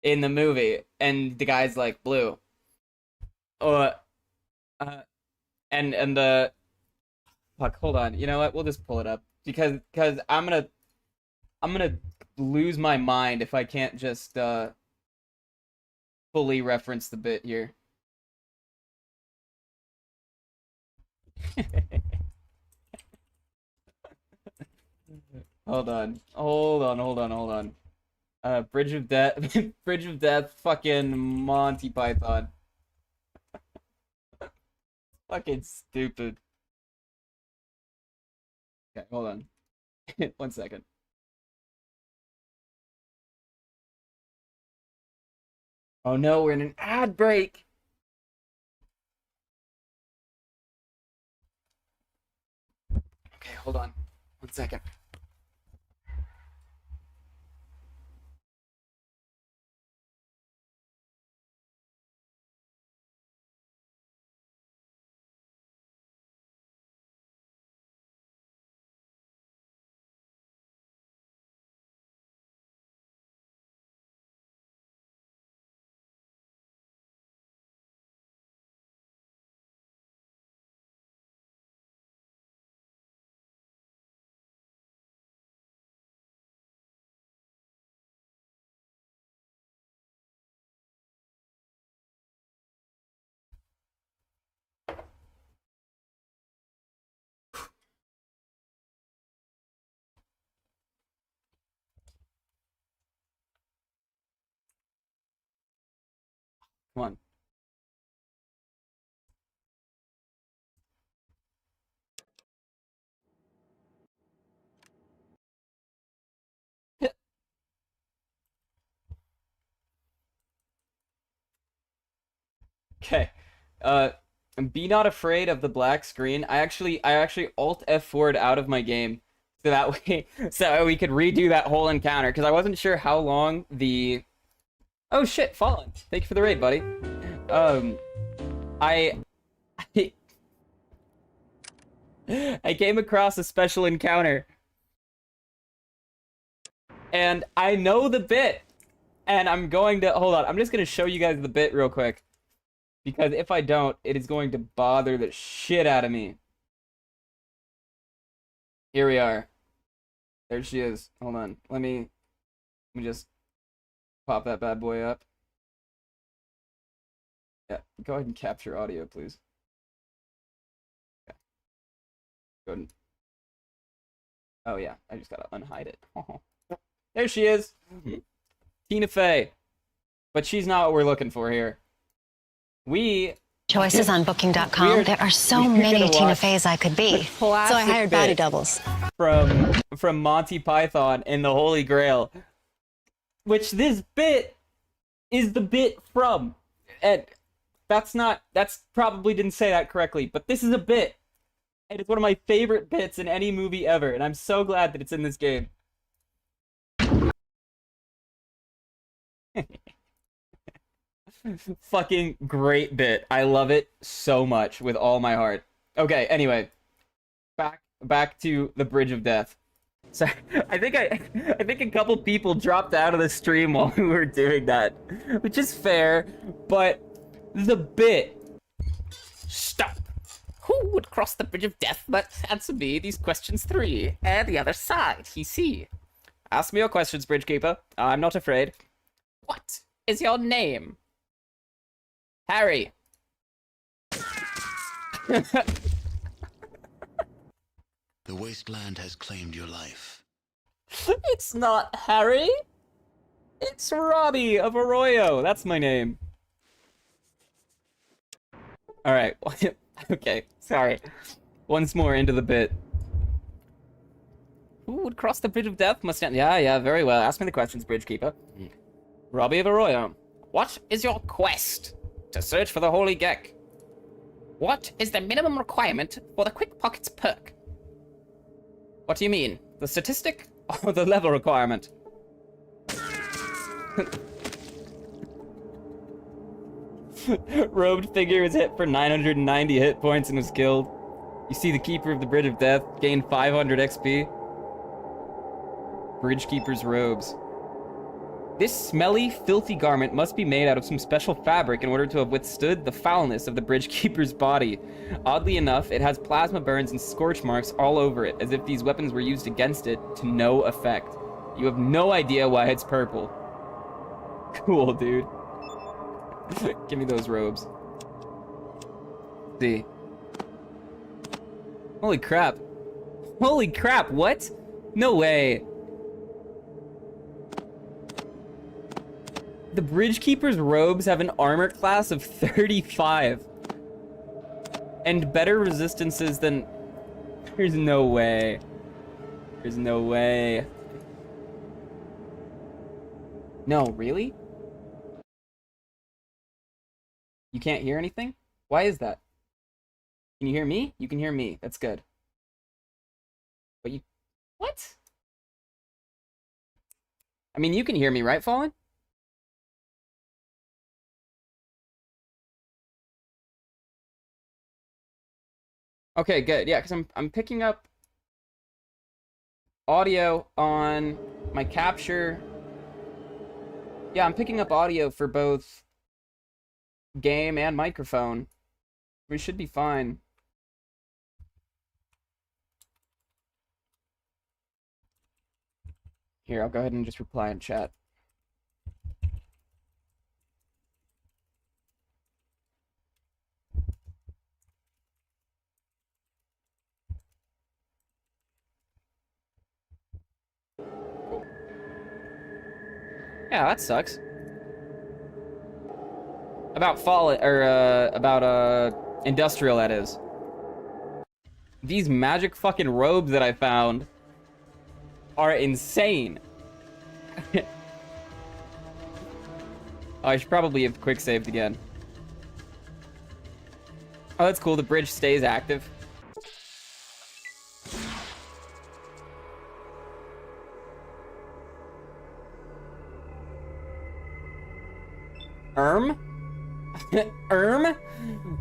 in the movie?" And the guy's like, "Blue." And the fuck, hold on. You know what? We'll just pull it up because I'm gonna lose my mind if I can't just fully reference the bit here. Hold on. Bridge of Death, Bridge of Death, fucking Monty Python. Fucking stupid. Okay, hold on. 1 second. Oh no, we're in an ad break. Okay, hold on. 1 second. Come on. Okay. Be not afraid of the black screen. I actually Alt F4'd out of my game so that way so we could redo that whole encounter because I wasn't sure how long the. Oh shit, Fallen. Thank you for the raid, buddy. I I came across a special encounter and I know the bit and I'm going to hold on. I'm just going to show you guys the bit real quick. Because if I don't, it is going to bother the shit out of me. Here we are. There she is. Hold on. Let me just pop that bad boy up. Yeah, go ahead and capture audio, please. Okay. Go ahead. Oh yeah, I just gotta unhide it. There she is. Tina Fey. But she's not what we're looking for here. Choices on Booking.com. There are so many Tina Feys I could be. So I hired body doubles. From Monty Python and the Holy Grail. Which this bit is the bit from. And that's probably didn't say that correctly, but this is a bit. And it's one of my favorite bits in any movie ever, and I'm so glad that it's in this game. Fucking great bit. I love it so much with all my heart. Okay, anyway. Back to the Bridge of Death. So I think a couple people dropped out of the stream while we were doing that, which is fair, but the bit. Stop. Who would cross the Bridge of Death but answer me these questions 3? And the other side, he see. Ask me your questions, Bridgekeeper. I'm not afraid. What is your name? Harry. The Wasteland has claimed your life. It's not Harry. It's Robbie of Arroyo. That's my name. All right. Okay. Sorry. Once more into the bit. Who would cross the Bridge of Death must stand... Yeah, very well. Ask me the questions, Bridgekeeper. Robbie of Arroyo. What is your quest? To search for the Holy Gek. What is the minimum requirement for the Quick Pockets perk? What do you mean? The statistic or the level requirement? Robed figure was hit for 990 hit points and was killed. You see the Keeper of the Bridge of Death gained 500 XP. Bridgekeeper's robes. This smelly, filthy garment must be made out of some special fabric in order to have withstood the foulness of the Bridgekeeper's body. Oddly enough, it has plasma burns and scorch marks all over it, as if these weapons were used against it to no effect. You have no idea why it's purple. Cool, dude. Give me those robes. See. Holy crap. Holy crap, what? No way. The Bridgekeeper's robes have an armor class of 35. And better resistances than... There's no way. There's no way. No, really? You can't hear anything? Why is that? Can you hear me? You can hear me. That's good. But you... What? I mean, you can hear me, right, Fallen? Okay, good. Yeah, because I'm picking up audio on my capture. Yeah, I'm picking up audio for both game and microphone. We should be fine. Here, I'll go ahead and just reply in chat. Yeah, that sucks. I About industrial, that is. These magic fucking robes that I found are insane. Oh, I should probably have quick saved again. Oh, that's cool. The bridge stays active.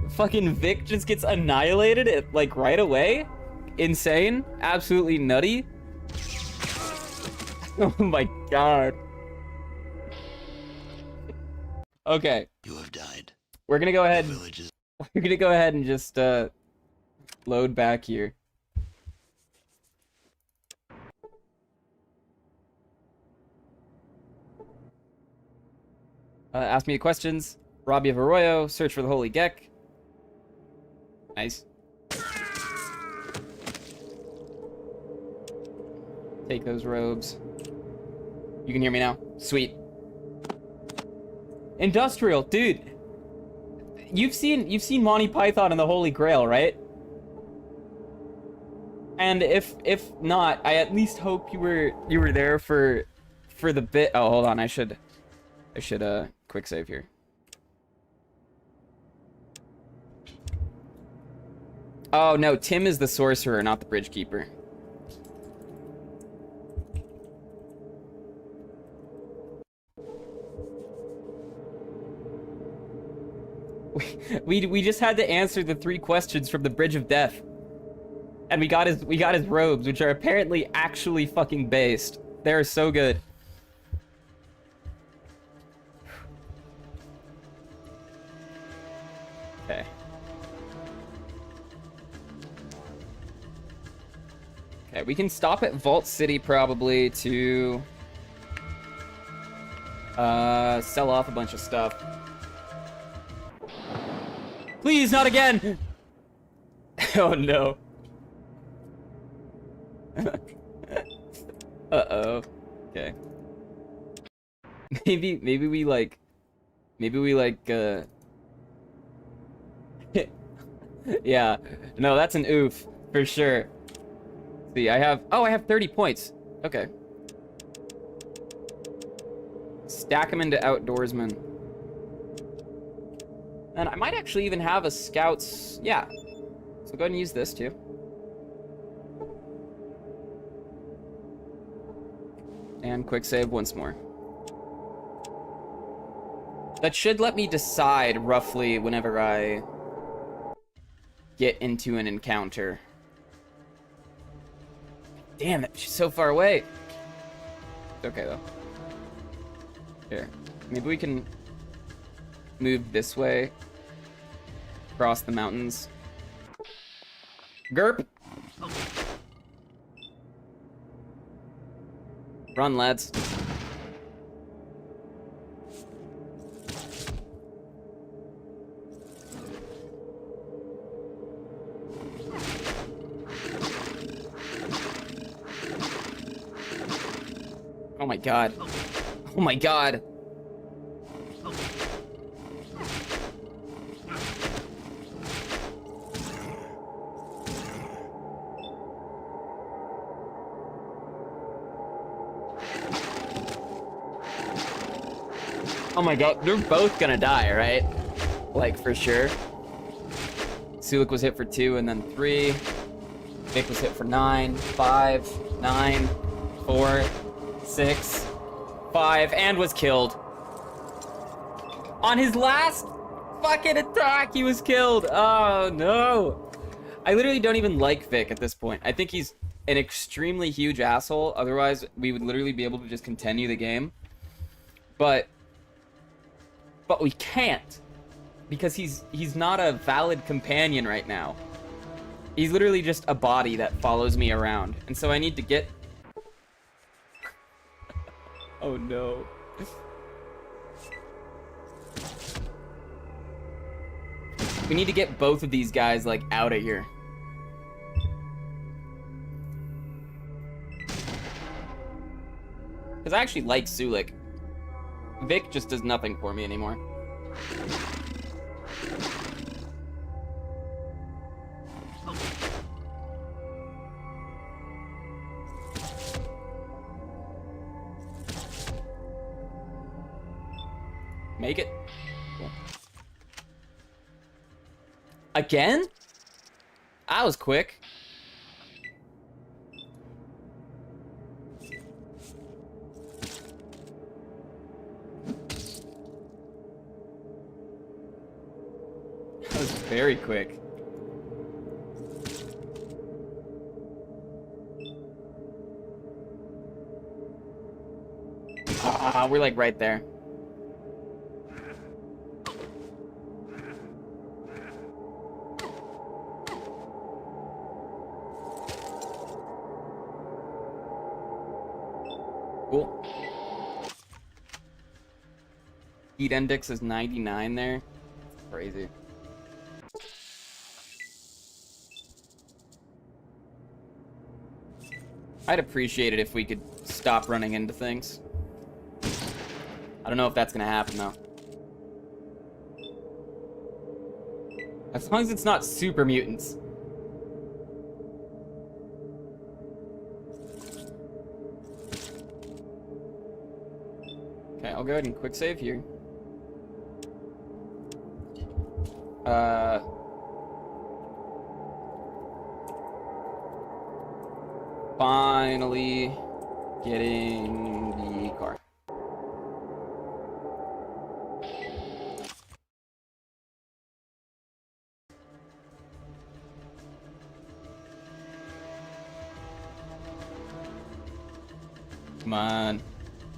Fucking Vic just gets annihilated like right away. Insane. Absolutely nutty. Oh my god. Okay. You have died. We're gonna go ahead. Villages. We're gonna go ahead and just load back here. Ask me questions. Robbie of Arroyo. Search for the Holy Gek. Nice. Take those robes. You can hear me now. Sweet. Industrial, dude. You've seen Monty Python and the Holy Grail, right? And if not, I at least hope you were there for the bit. Oh, hold on. I should quick save here. Oh no, Tim is the sorcerer, not the bridge keeper. We just had to answer the 3 questions from the Bridge of Death. And we got his robes, which are apparently actually fucking based. They're so good. Okay. Okay, we can stop at Vault City probably to sell off a bunch of stuff. Please, not again! Oh no. Uh-oh. Okay. Maybe we like yeah. No, that's an oof for sure. See, I have 30 points. Okay. Stack them into outdoorsmen. And I might actually even have a scouts. Yeah. So go ahead and use this too. And quick save once more. That should let me decide roughly whenever I get into an encounter. Damn it, she's so far away. It's okay though. Here. Maybe we can move this way. Across the mountains. Gerp! Run, lads. Oh my god. Oh my god. Oh my god, they're both gonna die, right? Like, for sure. Sulik was hit for 2 and then 3. Vic was hit for 9, 5, 9, 4, 6, 5, and was killed. On his last fucking attack, he was killed. Oh, no. I literally don't even like Vic at this point. I think he's an extremely huge asshole. Otherwise, we would literally be able to just continue the game. But we can't. Because he's not a valid companion right now. He's literally just a body that follows me around. And so I need to get... Oh no. We need to get both of these guys, like, out of here. Because I actually like Sulik. Vic just does nothing for me anymore. Make it. Cool. Again? That was quick. That was very quick. Ah, we're like right there. Cool. Heat index is 99 there. That's crazy. I'd appreciate it if we could stop running into things. I don't know if that's gonna happen though. As long as it's not super mutants. Okay, I'll go ahead and quick save here. Finally getting the car. Come on.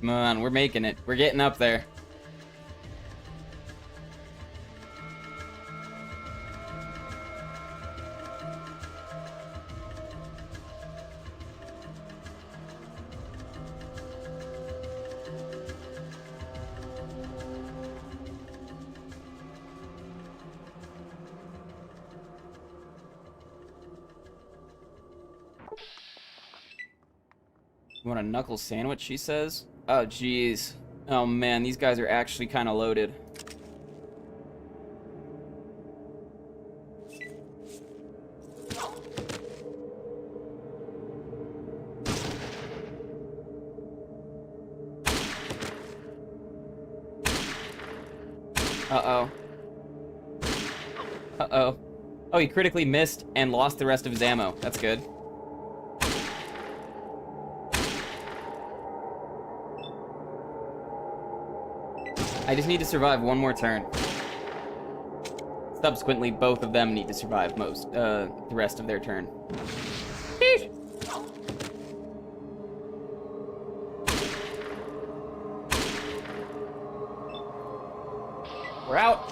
Come on, we're making it. We're getting up there. You want a knuckle sandwich, she says? Oh, jeez. Oh, man, these guys are actually kind of loaded. Uh-oh. Uh-oh. Oh, he critically missed and lost the rest of his ammo. That's good. I just need to survive one more turn. Subsequently, both of them need to survive the rest of their turn. Sheesh. We're out.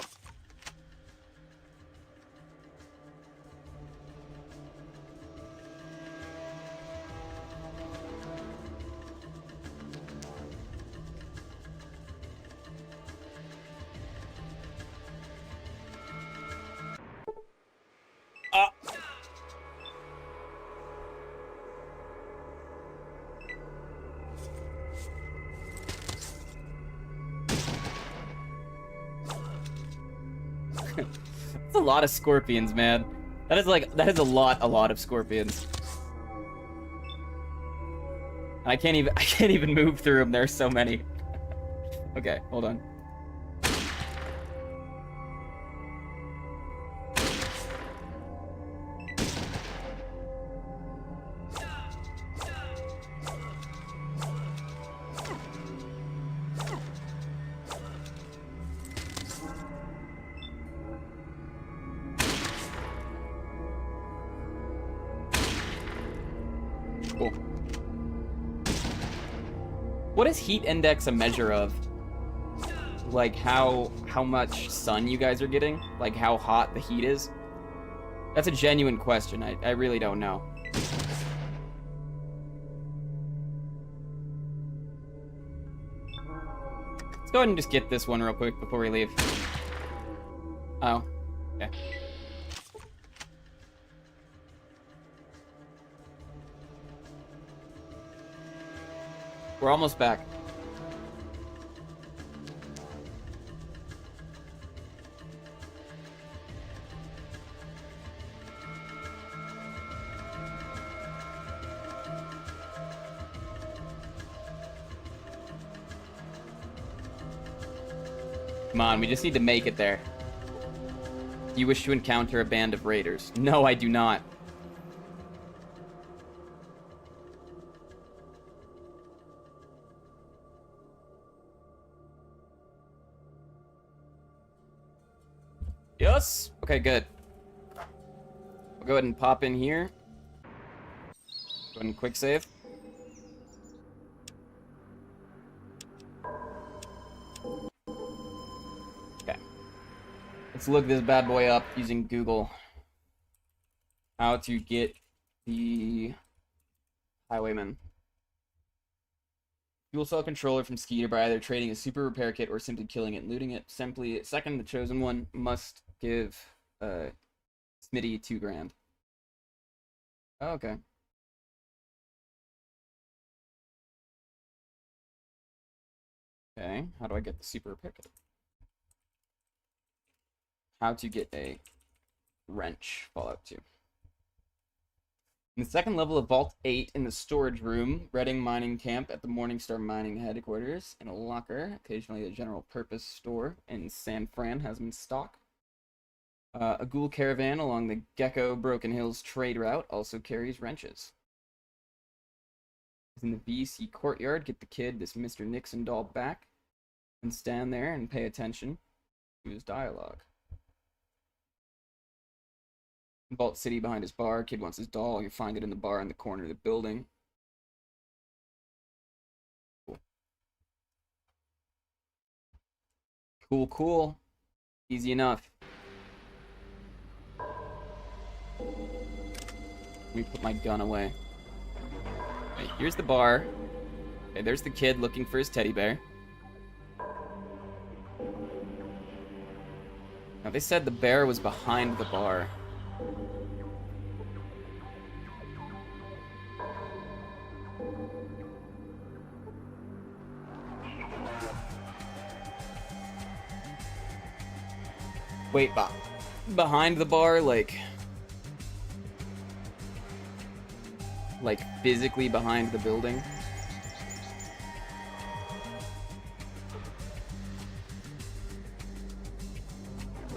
That's a lot of scorpions, man. That is a lot of scorpions. I can't even move through them. There's so many. Okay, hold on. Cool. What is heat index a measure of? Like how much sun you guys are getting? Like how hot the heat is? That's a genuine question. I really don't know. Let's go ahead and just get this one real quick before we leave. Oh, okay. We're almost back. Come on, we just need to make it there. Do you wish to encounter a band of raiders? No, I do not. Yes? Okay, good. We'll go ahead and pop in here. Go ahead and quick save. Okay. Let's look this bad boy up using Google. How to get the Highwayman. Fuel cell controller from Skeeter by either trading a super repair kit or simply killing it and looting it. Simply, second, the chosen one must give Smitty 2 grand. Oh, okay. Okay, how do I get the super repair kit? How to get a wrench, Fallout 2. In the second level of Vault 8 in the storage room, Reading Mining Camp at the Morningstar Mining Headquarters, in a locker, occasionally a general purpose store in San Fran has them in stock. A ghoul caravan along the Gecko Broken Hills trade route also carries wrenches. In the VC courtyard, get the kid, this Mr. Nixon doll, back, and stand there and pay attention to his dialogue. Vault City behind his bar. Kid wants his doll. You find it in the bar in the corner of the building. Cool. Cool, cool. Easy enough. Let me put my gun away. Okay, here's the bar. Okay, there's the kid looking for his teddy bear. Now, they said the bear was behind the bar. Wait, behind the bar, like physically behind the building?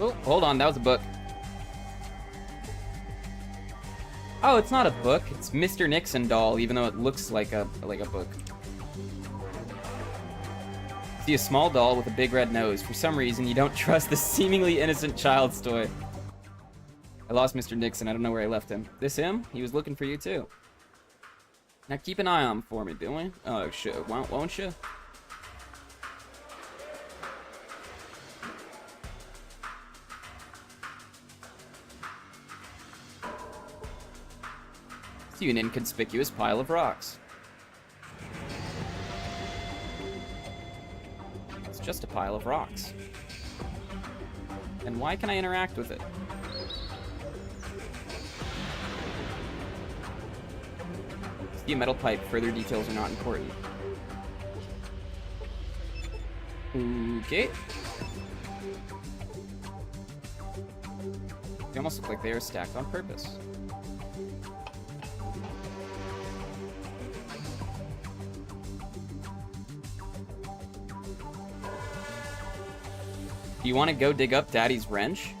Oh, hold on, that was a book. Oh, it's not a book. It's Mr. Nixon doll, even though it looks like a book. See a small doll with a big red nose. For some reason, you don't trust the seemingly innocent child's toy. I lost Mr. Nixon. I don't know where I left him. This him? He was looking for you, too. Now keep an eye on him for me, Billy. Oh, shit. Won't you? See an inconspicuous pile of rocks. It's just a pile of rocks. And why can I interact with it? See a metal pipe. Further details are not important. Okay. They almost look like they are stacked on purpose. Do you want to go dig up Daddy's wrench?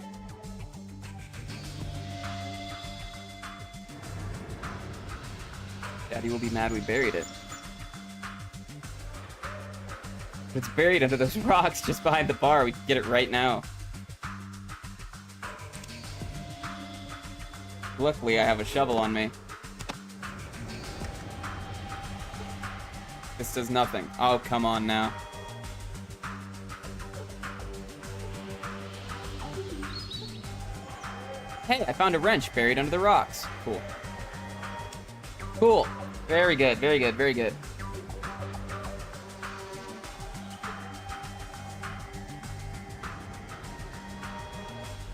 Daddy will be mad we buried it. It's buried under those rocks just behind the bar. We can get it right now. Luckily, I have a shovel on me. This does nothing. Oh, come on now. Hey, I found a wrench buried under the rocks. Cool. Cool. Very good, very good, very good.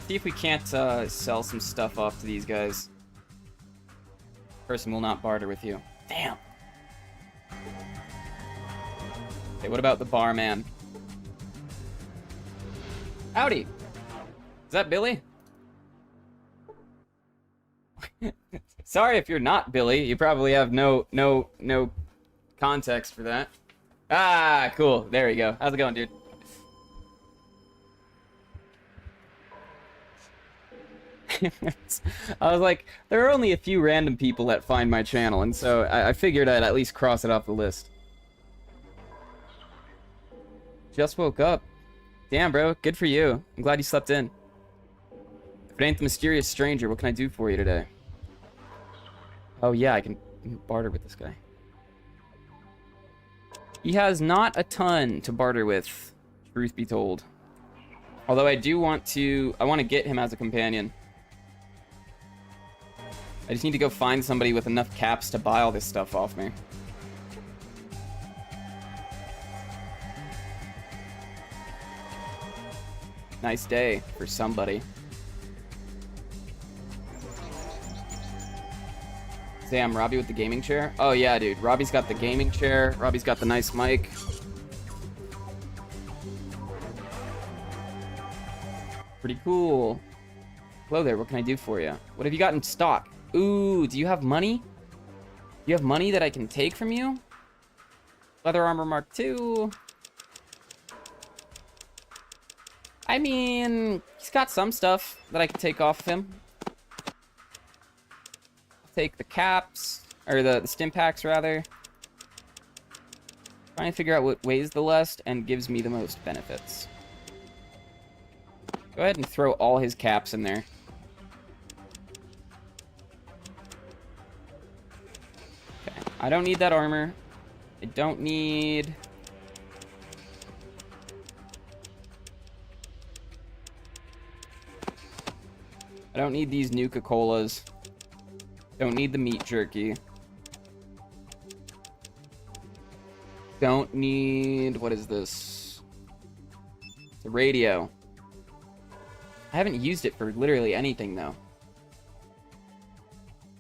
See if we can't sell some stuff off to these guys. Person will not barter with you. Damn. Okay, what about the barman? Howdy. Is that Billy? Sorry if you're not Billy. You probably have no context for that. Ah, cool. There we go. How's it going, dude? I was like, there are only a few random people that find my channel, and so I figured I'd at least cross it off the list. Just woke up. Damn, bro. Good for you. I'm glad you slept in. If it ain't the mysterious stranger, what can I do for you today? Oh, yeah, I can barter with this guy. He has not a ton to barter with, truth be told. Although I do want to... I want to get him as a companion. I just need to go find somebody with enough caps to buy all this stuff off me. Nice day for somebody. Damn, Robbie with the gaming chair? Oh yeah, dude. Robbie's got the gaming chair. Robbie's got the nice mic. Pretty cool. Hello there, what can I do for you? What have you got in stock? Ooh, do you have money? Do you have money that I can take from you? Leather armor mark II. I mean, he's got some stuff that I can take off of him. Take the caps, or the stim packs rather. Trying to figure out what weighs the least and gives me the most benefits. Go ahead and throw all his caps in there. Okay, I don't need that armor. I don't need... I don't need these Nuka-Colas. Don't need the meat jerky. Don't need... What is this? It's a radio. I haven't used it for literally anything, though.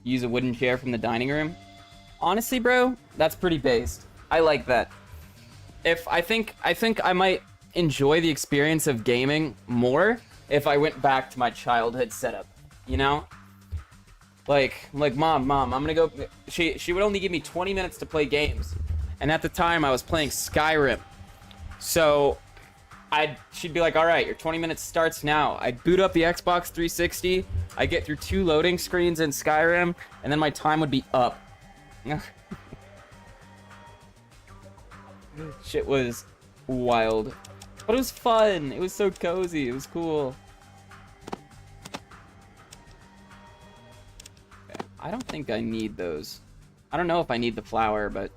Use a wooden chair from the dining room. Honestly, bro, that's pretty based. I like that. I think I might enjoy the experience of gaming more if I went back to my childhood setup, you know? Like, mom, I'm gonna go... She would only give me 20 minutes to play games. And at the time, I was playing Skyrim. So, she'd be like, alright, your 20 minutes starts now. I'd boot up the Xbox 360, I'd get through 2 loading screens in Skyrim, and then my time would be up. Shit was wild. But it was fun. It was so cozy. It was cool. Okay. I don't think I need those. I don't know if I need the flour, but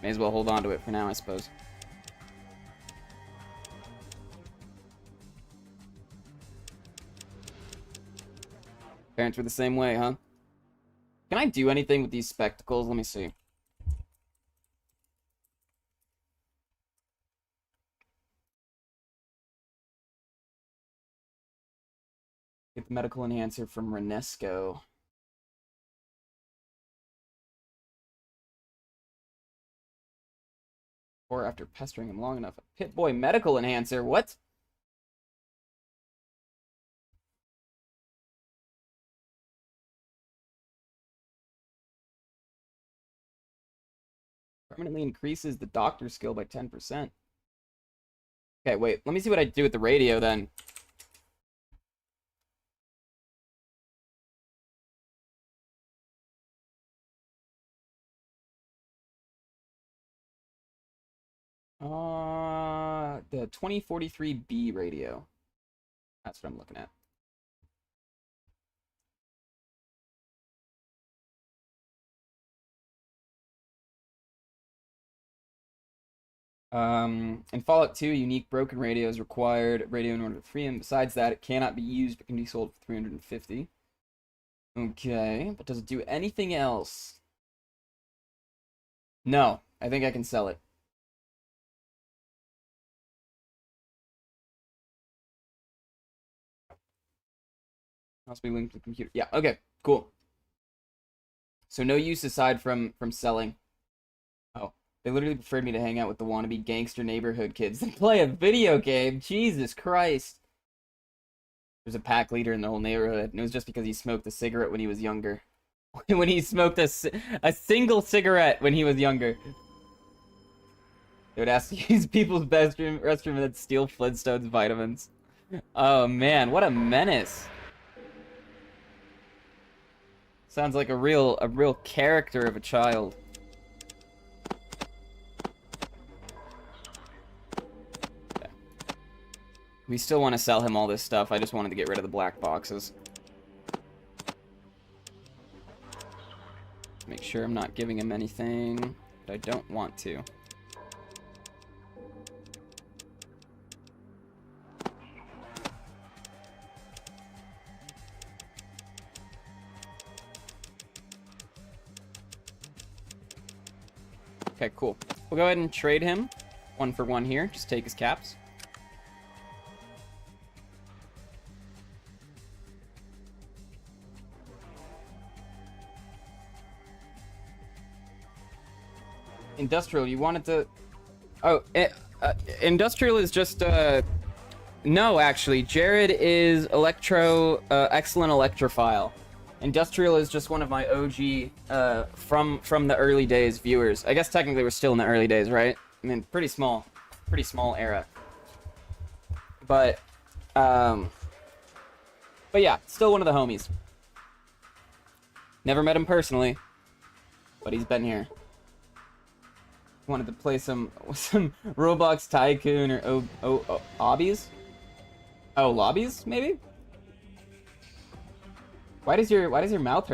may as well hold on to it for now, I suppose. Parents were the same way, huh? Can I do anything with these spectacles? Let me see. Get the medical enhancer from Renesco. Or after pestering him long enough. Pit-Boy medical enhancer? What? Permanently increases the doctor skill by 10%. Okay, wait. Let me see what I do with the radio then. The 2043B radio. That's what I'm looking at. In Fallout 2, unique broken radio is required. Radio in order to free him. Besides that, it cannot be used, but can be sold for 350. Okay, but does it do anything else? No, I think I can sell it. Must be linked to the computer. Yeah, okay, cool. So no use aside from selling. Oh, they literally preferred me to hang out with the wannabe gangster neighborhood kids than play a video game. Jesus Christ. There's a pack leader in the whole neighborhood, and it was just because he smoked a cigarette when he was younger. When he smoked a single cigarette when he was younger. They would ask to use people's restroom and then steal Flintstones vitamins. Oh man, what a menace. Sounds like a real character of a child. Okay. We still want to sell him all this stuff. I just wanted to get rid of the black boxes. Make sure I'm not giving him anything that I don't want to. Okay, cool. We'll go ahead and trade him 1 for 1 here. Just take his caps. Industrial, you wanted to... Oh, Industrial is just, No, actually. Jared is excellent electrophile. Industrial is just one of my OG, from the early days viewers. I guess technically we're still in the early days, right? I mean, pretty small era. But yeah, still one of the homies. Never met him personally, but he's been here. Wanted to play some Roblox Tycoon or Obbies? Oh, lobbies, maybe? Why does your mouth hurt?